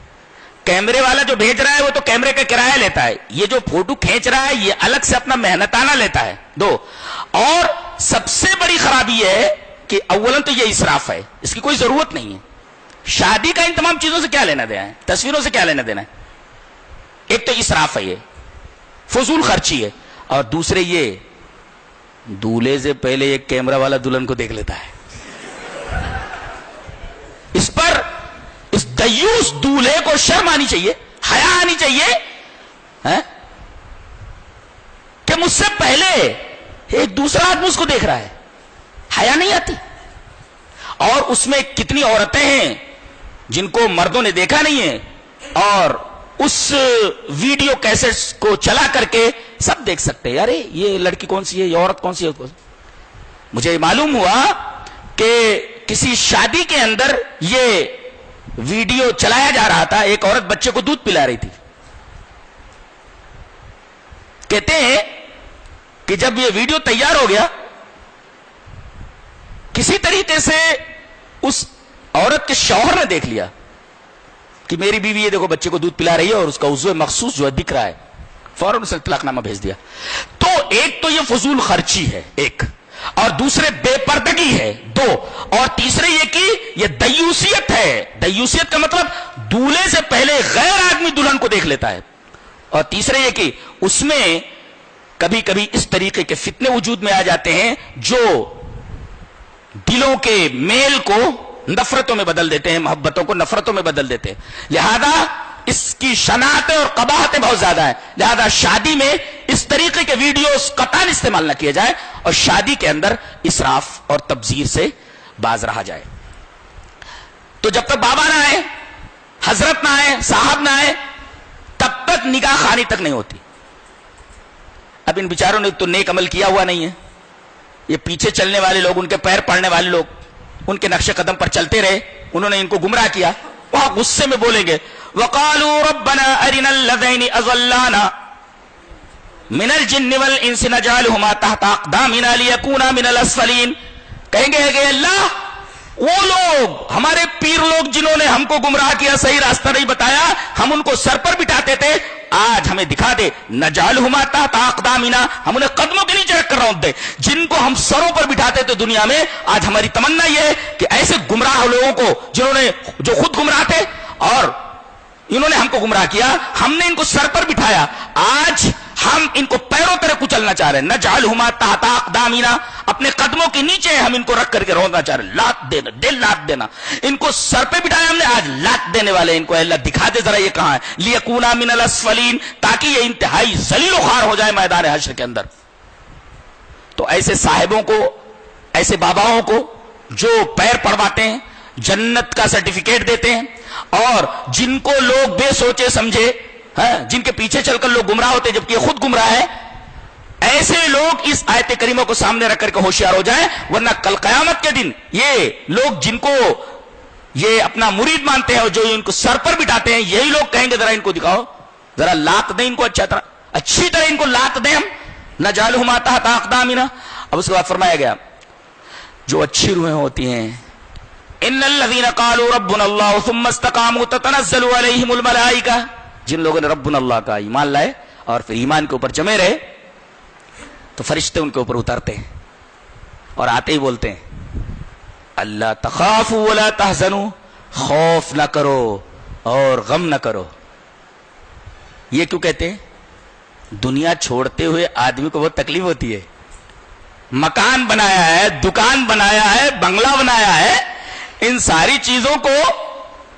Speaker 1: کیمرے والا جو بھیج رہا ہے وہ تو کیمرے کا کرایہ لیتا ہے، یہ جو فوٹو کھینچ رہا ہے یہ الگ سے اپنا محنتانہ لیتا ہے. دو، اور سب سے بڑی خرابی ہے کہ اولاً تو یہ اسراف ہے، اس کی کوئی ضرورت نہیں ہے. شادی کا ان تمام چیزوں سے کیا لینا دینا ہے، تصویروں سے کیا لینا دینا ہے. ایک تو اسراف ہے، یہ فضول خرچی ہے. اور دوسرے یہ دولہے سے پہلے ایک کیمرہ والا دلہن کو دیکھ لیتا ہے. اس پر اس دیوس دولہے کو شرم آنی چاہیے، حیا آنی چاہیے کہ مجھ سے پہلے ایک دوسرا آدمی اس کو دیکھ رہا ہے. حیا نہیں آتی. اور اس میں کتنی عورتیں ہیں جن کو مردوں نے دیکھا نہیں ہے اور اس ویڈیو کیسٹس کو چلا کر کے سب دیکھ سکتے ہیں. ارے یہ لڑکی کون سی ہے، یہ عورت کون سی ہے. مجھے معلوم ہوا کہ کسی شادی کے اندر یہ ویڈیو چلایا جا رہا تھا، ایک عورت بچے کو دودھ پلا رہی تھی. کہتے ہیں کہ جب یہ ویڈیو تیار ہو گیا کسی طریقے سے اس عورت کے شوہر نے دیکھ لیا کہ میری بیوی یہ دیکھو بچے کو دودھ پلا رہی ہے اور اس کا عضو مخصوص جو ہے دکھ رہا ہے، فوراً اسے طلاق نامہ بھیج دیا. تو ایک تو یہ فضول خرچی ہے ایک، اور دوسرے بے پردگی ہے، دو، اور تیسرے یہ کہ یہ دیوسیت ہے۔ دیوسیت کا مطلب دولہے سے پہلے غیر آدمی دلہن کو دیکھ لیتا ہے، اور تیسرے یہ کہ اس میں کبھی کبھی اس طریقے کے فتنے وجود میں آ جاتے ہیں جو دلوں کے میل کو نفرتوں میں بدل دیتے ہیں، محبتوں کو نفرتوں میں بدل دیتے ہیں۔ لہذا اس کی شناعتیں اور قباحتیں بہت زیادہ ہیں، لہذا شادی میں اس طریقے کے ویڈیوز قطعاً استعمال نہ کیے جائے، اور شادی کے اندر اسراف اور تبذیر سے باز رہا جائے۔ تو جب تک بابا نہ آئے، حضرت نہ آئے، صاحب نہ آئے، تب تک نکاح خوانی تک نہیں ہوتی۔ اب ان بیچاروں نے تو نیک عمل کیا ہوا نہیں ہے، یہ پیچھے چلنے والے لوگ، ان کے پیر پڑنے والے لوگ ان کے نقش قدم پر چلتے رہے، انہوں نے ان کو گمراہ کیا، وہاں غصے میں بولیں گے وَقَالُوا رَبَّنَا أَرِنَا الَّذَيْنِ أَضَلَّانَا مِنَ الْجِنِّ وَالْإِنسِ نَجْعَلْهُمَا تَحْتَ أَقْدَامِنَا لِيَكُونَا مِنَ الْأَسْفَلِينَ، کہیں گے کہ اللہ وہ لوگ، ہمارے پیر لوگ جنہوں نے ہم کو گمراہ کیا، صحیح راستہ نہیں بتایا، ہم ان کو سر پر بٹھاتے تھے، آج ہمیں دکھا دے نجعلہما تحت اقدامنا، ہم انہیں قدموں کے نیچے رکھ کر رونت دے۔ جن کو ہم سروں پر بٹھاتے تھے دنیا میں، آج ہماری تمنا یہ ہے کہ ایسے گمراہ لوگوں کو جو خود گمراہ تھے اور انہوں نے ہم کو گمراہ کیا، ہم نے ان کو سر پر بٹھایا، آج ہم ان کو پیروں طرح کچلنا چاہ رہے ہیں۔ نجعلہما تحت اقدامنا، اپنے قدموں کے نیچے ہم ان کو رکھ کر کے رونا چاہ رہے ہیں، لات دینا، دل لات دینا۔ ان کو سر پہ بٹھایا ہم نے، آج لات دینے والے ان کو اللہ دکھا دے ذرا یہ کہاں ہے، لیکونا من الاسفلین، تاکہ یہ انتہائی ذلیل و خوار ہو جائے میدان حشر کے اندر۔ تو ایسے صاحبوں کو، ایسے باباؤں کو جو پیر پڑواتے ہیں، جنت کا سرٹیفکیٹ دیتے ہیں، اور جن کو لوگ بے سوچے سمجھے، جن کے پیچھے چل کر لوگ گمراہ ہوتے جبکہ یہ خود گمراہ ہے، ایسے لوگ اس آیت کریمہ کو سامنے رکھ کر کے ہوشیار ہو جائیں، ورنہ کل قیامت کے دن یہ لوگ جن کو یہ اپنا مرید مانتے ہیں اور جو ان کو سر پر بٹھاتے ہیں، یہی لوگ کہیں گے ذرا ان کو دکھاؤ، ذرا لات دیں ان کو، اچھی طرح ان کو لات دیں ہم، نجعلہما تحت اقدامنا۔ اب اس کے بعد فرمایا گیا جو اچھی روحیں ہوتی ہیں، ان الذین قالوا ربنا اللہ ثم استقاموا تتنزل علیہم الملائکہ، جن لوگوں نے ربنا اللہ کا ایمان لائے اور پھر ایمان کے اوپر جمے رہے، تو فرشتے ان کے اوپر اترتے ہیں اور آتے ہی بولتے ہیں اللہ تخافوا ولا تحزنوا، خوف نہ کرو اور غم نہ کرو۔ یہ کیوں کہتے ہیں؟ دنیا چھوڑتے ہوئے آدمی کو بہت تکلیف ہوتی ہے، مکان بنایا ہے، دکان بنایا ہے، بنگلہ بنایا ہے، ان ساری چیزوں کو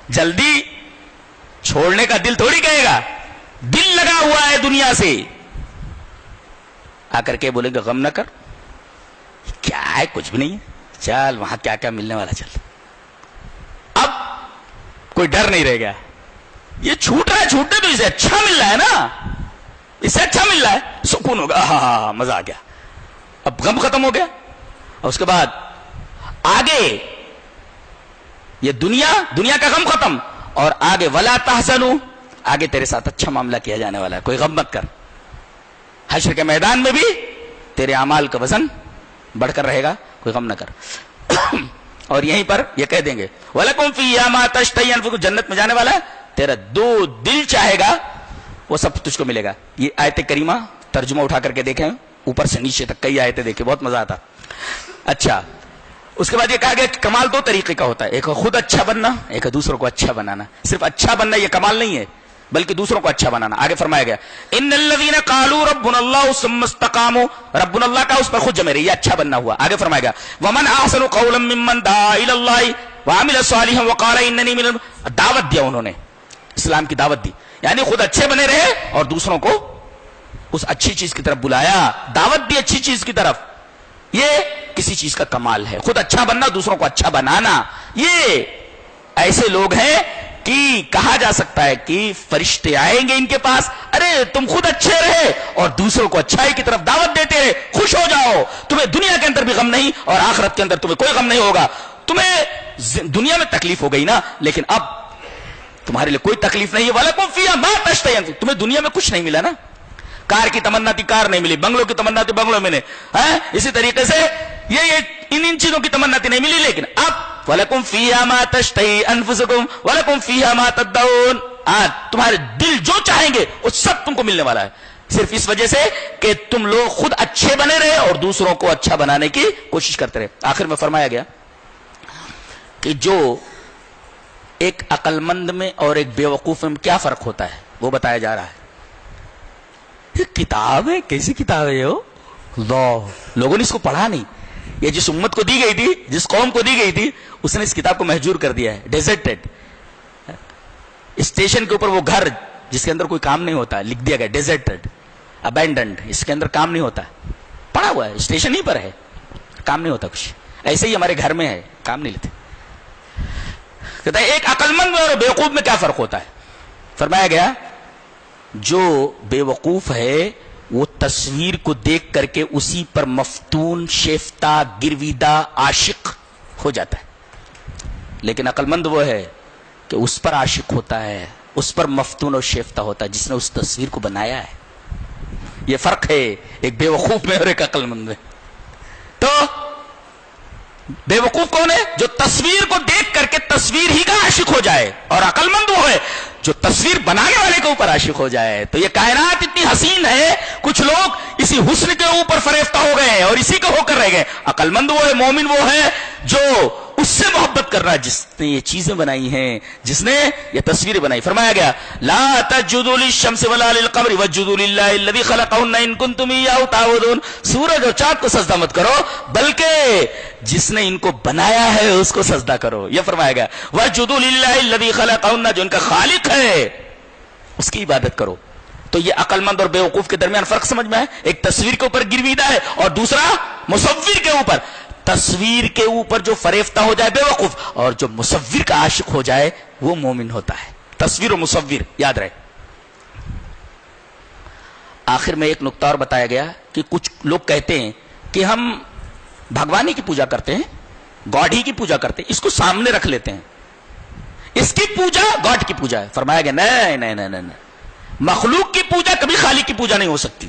Speaker 1: جلدی چھوڑنے کا دل تھوڑی کہے گا، دل لگا ہوا ہے دنیا سے، آ کر کے بولے گا غم نہ کر، کیا ہے کچھ بھی نہیں ہے، چل وہاں کیا کیا ملنے والا، چل۔ اب کوئی ڈر نہیں رہ گیا، یہ چھوٹ رہا ہے، چھوٹنے تو اسے اچھا مل رہا ہے نا، اسے اچھا مل رہا ہے، سکون ہوگا، ہاں مزہ آ گیا، اب غم ختم ہو گیا۔ اور اس کے بعد آگے یہ دنیا کا غم ختم، اور آگے ولا تحزنوا، آگے تیرے ساتھ اچھا معاملہ کیا جانے والا ہے، کوئی غم مت کر، حشر کے میدان میں بھی تیرے اعمال کا وزن بڑھ کر رہے گا، کوئی غم نہ کر۔ اور یہیں پر یہ کہہ دیں گے وَلَكُمْ فِيهَا مَا تَشْتَهِي أَنفُسُكُمْ، جنت میں جانے والا ہے، تیرا دو دل چاہے گا وہ سب تجھ کو ملے گا۔ یہ آیت کریمہ ترجمہ اٹھا کر کے دیکھیں، اوپر سے نیچے تک کئی آیتیں دیکھیں، بہت مزہ آتا۔ اچھا، اس کے بعد یہ کہا گیا کہ کمال دو طریقے کا ہوتا ہے، ایک خود اچھا بننا، ایک دوسروں کو اچھا بنانا۔ صرف اچھا بننا یہ کمال نہیں ہے، بلکہ دوسروں کو اچھا بنانا۔ آگے فرمایا گیا ان الذین قالوا ربنا اللہ ثم استقاموا، ربنا اللہ کا اس پر خود جمے رہے، یہ اچھا بننا ہوا۔ آگے فرمایا گیا ومن احسن قولا ممن دعا الی اللہ وعمل صالحا وقال اننی من، دعوت دیا انہوں نے، اسلام کی دعوت دی، یعنی خود اچھے بنے رہے اور دوسروں کو اس اچھی چیز کی طرف بلایا، دعوت دی اچھی چیز کی طرف۔ یہ کسی چیز کا کمال ہے، خود اچھا بننا، دوسروں کو اچھا بنانا۔ یہ ایسے لوگ ہیں کہ کہا جا سکتا ہے کہ فرشتے آئیں گے ان کے پاس، ارے تم خود اچھے رہے اور دوسروں کو اچھائی کی طرف دعوت دیتے رہے، خوش ہو جاؤ، تمہیں دنیا کے اندر بھی غم نہیں اور آخرت کے اندر تمہیں کوئی غم نہیں ہوگا۔ تمہیں دنیا میں تکلیف ہو گئی نا، لیکن اب تمہارے لیے کوئی تکلیف نہیں ہے۔ وَلَكُمْ فِيهَا مَا تَشْتَهِي، تمہیں دنیا میں کچھ نہیں ملا نا، کار کی تمنا تھی کار نہیں ملی، بنگلوں کی تمنا تھی بنگلوں میں نہیں، اسی طریقے سے یہ ان چیزوں کی تمنا تھی نہیں ملی، لیکن اب وَلَكُمْ فِيهَا مَا تَشْتَهِي أَنفُسُكُمْ وَلَكُمْ فِيهَا مَا تَدَّعُونَ، تمہارے دل جو چاہیں گے وہ سب تم کو ملنے والا ہے۔ صرف اس وجہ سے کہ تم لوگ خود اچھے بنے رہے اور دوسروں کو اچھا بنانے کی کوشش کرتے رہے. آخر میں فرمایا گیا کہ جو ایک عقل مند میں اور ایک بے وقوف میں کیا فرق ہوتا ہے وہ بتایا جا رہا ہے. یہ کتاب ہے, کیسی کتاب ہے یہ؟ لوگوں نے اس کو پڑھا نہیں. یہ جس امت کو دی گئی تھی, جس قوم کو دی گئی تھی, اس نے اس کتاب کو مہجور کر دیا ہے. ڈیزرٹڈ, اسٹیشن کے اوپر وہ گھر جس کے اندر کوئی کام نہیں ہوتا لکھ دیا گیا, ڈیزرٹڈ, ابینڈنڈ, اس کے اندر کام نہیں ہوتا. پڑا ہوا ہے, اسٹیشن ہی پر ہے, کام نہیں ہوتا کچھ. ایسے ہی ہمارے گھر میں ہے, کام نہیں لیتے. کہتا ہے ایک عقل مند اور بیوقوف میں کیا فرق ہوتا ہے. فرمایا گیا جو بے وقوف ہے وہ تصویر کو دیکھ کر کے اسی پر مفتون, شیفتہ, گرویدہ, عاشق ہو جاتا ہے. لیکن عقل مند وہ ہے کہ اس پر عاشق ہوتا ہے, اس پر مفتون اور شیفتہ ہوتا ہے جس نے اس تصویر کو بنایا ہے. یہ فرق ہے ایک بے وقوف میں اور ایک عقل مند میں. تو بے وقوف کون ہے؟ جو تصویر کو دیکھ کر کے تصویر ہی کا عاشق ہو جائے, اور عقل مند وہ ہے جو تصویر بنانے والے کے اوپر عاشق ہو جائے. تو یہ کائنات اتنی حسین ہے, کچھ لوگ اسی حسن کے اوپر فریفتہ ہو گئے ہیں اور اسی کو ہو کر رہ گئے. عقل مند وہ ہے, مومن وہ ہے جو اس سے محبت کر رہا ہے جس نے یہ چیزیں بنائی ہیں, جس نے یہ تصویریں بنائی. فرمایا گیا لا تسجدوا للشمس ولا للقمر واسجدوا للہ الذی خلقہن ان کنتم ایہ تعبدون. سورج اور چاند کو سجدہ مت کرو بلکہ جس نے ان کو بنایا ہے اس کو سجدہ کرو. یہ فرمایا گیا واسجدوا للہ الذی خلقہن, جو ان کا خالق ہے اس کی عبادت کرو. تو یہ عقل مند اور بے وقوف کے درمیان فرق سمجھ میں ہے. ایک تصویر کے اوپر گرویدہ ہے اور دوسرا مصور کے اوپر. تصویر کے اوپر جو فریفتہ ہو جائے بے وقوف, اور جو مصور کا عاشق ہو جائے وہ مومن ہوتا ہے. تصویر و مصور یاد رہے. آخر میں ایک نقطہ اور بتایا گیا کہ کچھ لوگ کہتے ہیں کہ ہم بھگوانی کی پوجا کرتے ہیں, گاڈ ہی کی پوجا کرتے ہیں, اس کو سامنے رکھ لیتے ہیں, اس کی پوجا گاڈ کی پوجا ہے. فرمایا گیا نہیں نہیں نہیں نہیں, مخلوق کی پوجا کبھی خالق کی پوجا نہیں ہو سکتی.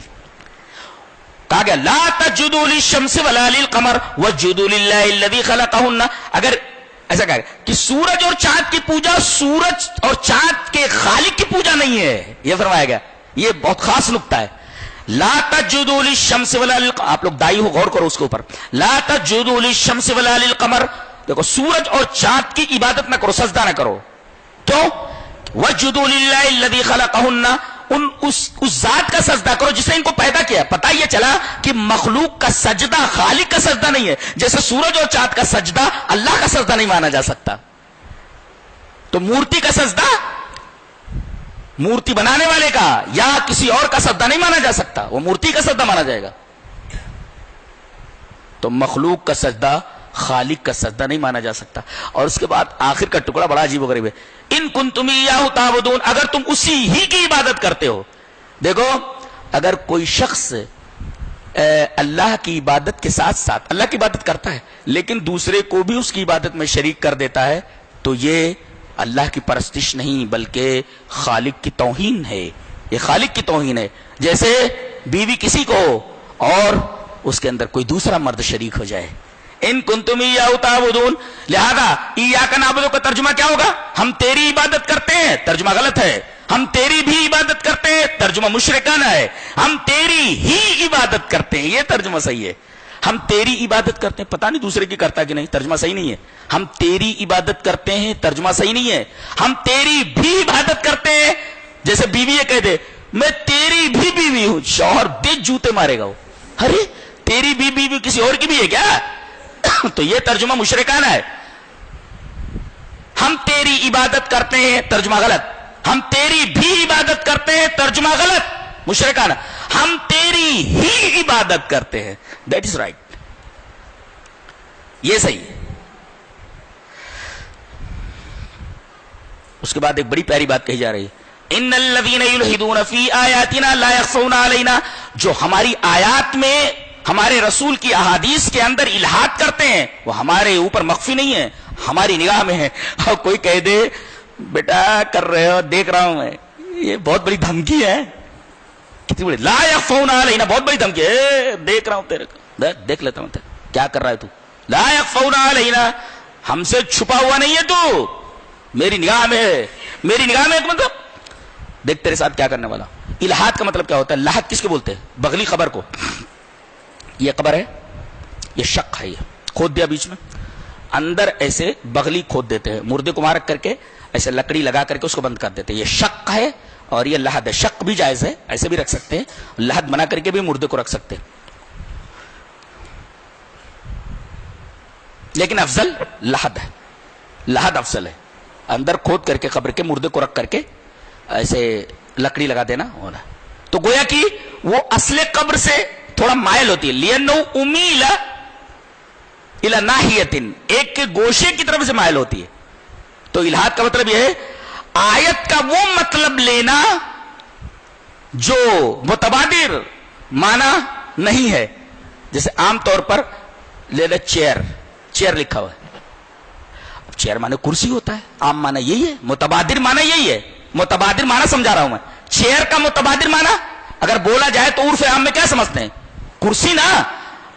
Speaker 1: کہا گیا لا تسجدوا للشمس ولا للقمر واسجدوا للہ الذی خلقہن. اگر ایسا کہا گیا کہ سورج اور چاند کی پوجا سورج اور چاند کے خالق کی پوجا نہیں ہے, یہ فرمایا گیا. یہ بہت خاص نقطہ ہے. لا تسجدوا للشمس ولا للقمر, آپ لوگ دائی ہو غور کرو اس کے اوپر. لا تسجدوا للشمس ولا للقمر, دیکھو سورج اور چاند کی عبادت نہ کرو, سجدہ نہ کرو. کیوں؟ واسجدوا للہ الذی خلقہن, اس ذات کا سجدہ کرو جس نے ان کو پیدا کیا. پتہ یہ چلا کہ مخلوق کا سجدہ خالق کا سجدہ نہیں ہے. جیسے سورج اور چاند کا سجدہ اللہ کا سجدہ نہیں مانا جا سکتا, تو مورتی کا سجدہ مورتی بنانے والے کا یا کسی اور کا سجدہ نہیں مانا جا سکتا, وہ مورتی کا سجدہ مانا جائے گا. تو مخلوق کا سجدہ خالق کا سجدہ نہیں مانا جا سکتا. اور اس کے بعد آخر کا ٹکڑا بڑا عجیب و غریب ہے. ان کنتم ایہ تعبدون, اگر تم اسی ہی کی عبادت کرتے ہو. دیکھو اگر کوئی شخص اللہ کی عبادت کے ساتھ ساتھ اللہ کی عبادت کرتا ہے لیکن دوسرے کو بھی اس کی عبادت میں شریک کر دیتا ہے تو یہ اللہ کی پرستش نہیں بلکہ خالق کی توہین ہے. یہ خالق کی توہین ہے. جیسے بیوی کسی کو ہو اور اس کے اندر کوئی دوسرا مرد شریک ہو جائے. ان کنتم ایہ تعبدون, لہذا ایاک نعبد کا ترجمہ کیا ہوگا؟ ہم تیری عبادت کرتے ہیں, ترجمہ غلط ہے. ہم تیری بھی عبادت کرتے ہیں, ترجمہ مشرکانہ ہے. ہم تیری ہی عبادت کرتے ہیں, یہ ترجمہ صحیح ہے. ہم تیری عبادت کرتے ہیں, پتہ نہیں دوسرے کی کرتا کہ نہیں, ترجمہ صحیح نہیں ہے. ہم تیری عبادت کرتے ہیں, ترجمہ صحیح نہیں ہے. ہم تیری بھی عبادت کرتے ہیں, جیسے بیوی یہ کہہ دے میں تیری بھی بیوی ہوں, شوہر دے جوتے مارے گا وہ, ارے تیری بھی بیوی کسی اور کی بھی ہے کیا؟ تو یہ ترجمہ مشرکانہ ہے. ہم تیری عبادت کرتے ہیں, ترجمہ غلط. ہم تیری بھی عبادت کرتے ہیں, ترجمہ غلط, مشرکانہ. ہم تیری ہی عبادت کرتے ہیں, دیٹ از رائٹ, یہ صحیح ہے. اس کے بعد ایک بڑی پیاری بات کہی جا رہی ہے, ان الذین یلحدون فی آیاتنا لا یخفون علینا, جو ہماری آیات میں ہمارے رسول کی احادیث کے اندر الحاد کرتے ہیں وہ ہمارے اوپر مخفی نہیں ہے, ہماری نگاہ میں ہے. اور کوئی کہہ دے بیٹا کر رہے ہو دیکھ رہا ہوں میں, یہ بہت بڑی دھمکی ہے. کتنی بڑی, لا یخفون علینا, بہت بڑی دھمکی ہے. دیکھ رہا ہوں تیرے کو, دیکھ لیتا ہوں کیا کر رہا ہے تو. لا یخفون علینا, ہم سے چھپا ہوا نہیں ہے تو, میری نگاہ میں ہے. میری نگاہ میں ایک مطلب دیکھ تیرے ساتھ کیا کرنے والا. الہاد کا مطلب کیا ہوتا ہے؟ لحد کس کے بولتے ہیں؟ بغلی قبر کو. یہ قبر ہے، یہ شق ہے، یہ کھود دیا بیچ میں، اندر ایسے بغلی کھود دیتے ہیں، مردے کو مارک کر کے ایسے لکڑی لگا کر کے اس کو بند کر دیتے ہیں. یہ شق ہے اور یہ لحد ہے. شق بھی جائز ہے، ایسے بھی رکھ سکتے ہیں، لحد بنا کر کے بھی مردے کو رکھ سکتے ہیں، لیکن افضل لحد ہے. لحد افضل ہے، اندر کھود کر کے قبر کے مردے کو رکھ کر کے ایسے لکڑی لگا دینا ہونا. تو گویا کہ وہ اصل قبر سے تھوڑا مائل ہوتی ہے. لِأَنَّهُ أُمِيلَ إِلَى نَاحِيَةٍ، ایک کے گوشے کی طرف سے مائل ہوتی ہے. تو الہاد کا مطلب یہ ہے آیت کا وہ مطلب لینا جو متبادر معنی نہیں ہے. جیسے عام طور پر لے لے چیئر، چیئر لکھا ہوا ہے. اب چیئر معنی کرسی ہوتا ہے، عام معنی یہی ہے، متبادر معنی یہی ہے. متبادر معنی سمجھا رہا ہوں میں. چیئر کا متبادر معنی اگر بولا جائے تو عرف عام میں کیا سمجھتے ہیں؟ کرسی نا.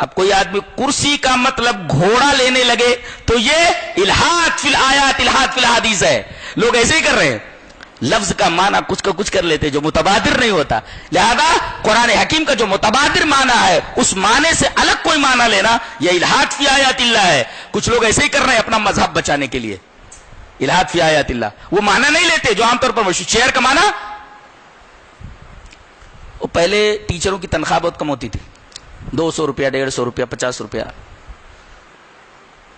Speaker 1: اب کوئی آدمی کرسی کا مطلب گھوڑا لینے لگے تو یہ الہاد فی الآیات الہاد فی الحدیث ہے. لوگ ایسے ہی کر رہے ہیں، لفظ کا معنی کچھ کا کچھ کر لیتے جو متبادر نہیں ہوتا. لہذا قرآن حکیم کا جو متبادر معنی ہے اس معنی سے الگ کوئی معنی لینا یہ الہاد فی آیات اللہ ہے. کچھ لوگ ایسے ہی کر رہے ہیں اپنا مذہب بچانے کے لیے. الہاد فی آیات اللہ وہ معنی نہیں لیتے جو عام طور پر مشہور. چیئر کا معنی، وہ پہلے ٹیچروں کی تنخواہ بہت کم ہوتی تھی، 200 روپیہ، 150 روپیہ، 50 روپیہ.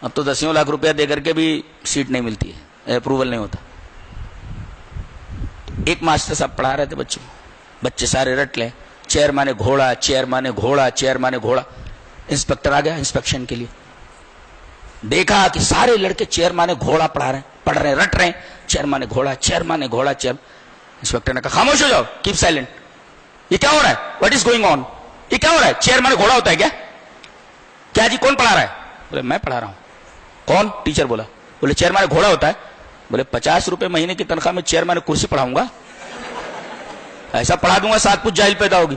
Speaker 1: اب تو 10 لاکھ روپیہ دے کر کے بھی سیٹ نہیں ملتی ہے، اپروول نہیں ہوتا. ایک ماسٹر صاحب پڑھا رہے تھے بچوں، بچے سارے رٹ لیں چیئر مانے گھوڑا، چیئر مانے گھوڑا، چیئر مانے گھوڑا. انسپیکٹر آ گیا انسپیکشن کے لیے، دیکھا کہ سارے لڑکے چیئر مانے گھوڑا پڑھ رہے ہیں، رٹ رہے ہیں چیئر مانے گھوڑا، چیئر مانے گھوڑا، چیئر. انسپیکٹر نے کہا خاموش ہو جاؤ، کیپ سائلنٹ. یہ کیا ہو رہا ہے؟ What is going on? یہ کیا ہو رہا ہے؟ چیئر مانے گھوڑا ہوتا ہے کیا؟ کیا جی کون پڑھا رہا ہے؟ بولے میں پڑھا رہا ہوں. کون؟ ٹیچر بولا. بولے چیئر مانے گھوڑا ہوتا ہے؟ بولے 50 روپے مہینے کی تنخواہ میں چیئر مانے کرسی پڑھاؤں گا؟ ایسا پڑھا دوں گا 7 پشت جاہل پیدا ہوگی،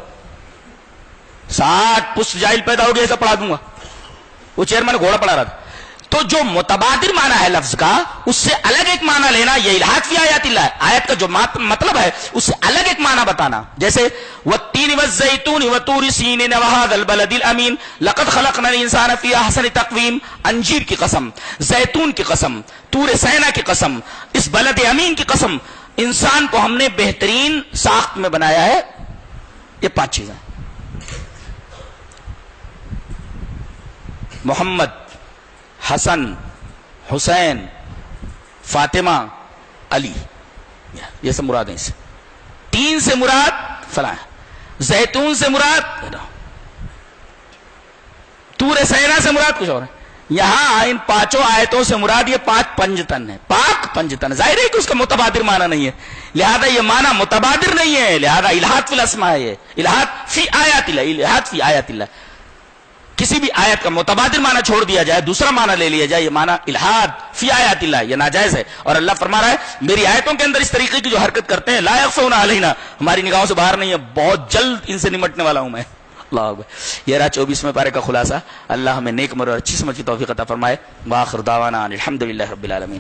Speaker 1: 7 پشت جاہل پیدا ہوگی، ایسا پڑھا دوں گا. وہ چیئر مانے گھوڑا پڑھا رہا تھا. تو جو متبادر معنی ہے لفظ کا اس سے الگ ایک معنی لینا یہ الہاد فی آیات اللہ ہے. آیت کا جو مطلب ہے اس سے الگ ایک معنی بتانا. جیسے والتین والزیتون وطور سینین وہذا البلد الامین لقد خلقنا الانسان فی احسن تقویم. انجیر کی قسم، زیتون کی قسم، طور سینا کی قسم، اس بلد امین کی قسم، انسان کو ہم نے بہترین ساخت میں بنایا ہے. یہ 5 چیزیں: محمد، حسن، حسین، فاطمہ، علی، یہ سب مراد ہیں. اس سے 3 سے مراد فلاں، زیتون سے مراد، طور سینا سے مراد کچھ اور ہے. یہاں ان 5 آیتوں سے مراد یہ 5 پنجتن ہے، پاک پنجتن. ظاہر ہے کہ اس کا متبادر معنی نہیں ہے، لہذا یہ معنی متبادر نہیں ہے. لہذا الہاد فی الاسماء ہے، الہاد فی آیات اللہ، الہاد فی آیات اللہ. کسی بھی آیت کا متبادر معنی چھوڑ دیا جائے، دوسرا معنی لے لیا جائے، یہ معنی الہاد فی آیات اللہ، یہ ناجائز ہے. اور اللہ فرما رہا ہے میری آیتوں کے اندر اس طریقے کی جو حرکت کرتے ہیں لا یخفون علینا، ہماری نگاہوں سے باہر نہیں ہے، بہت جلد ان سے نمٹنے والا ہوں میں. اللہ اکبر. یہ رہا 24ویں پارے کا خلاصہ. اللہ ہمیں نیک مرور اور اچھی سمجھ کی توفیق عطا فرمائے. وآخر دعوانا الحمدللہ رب العالمین.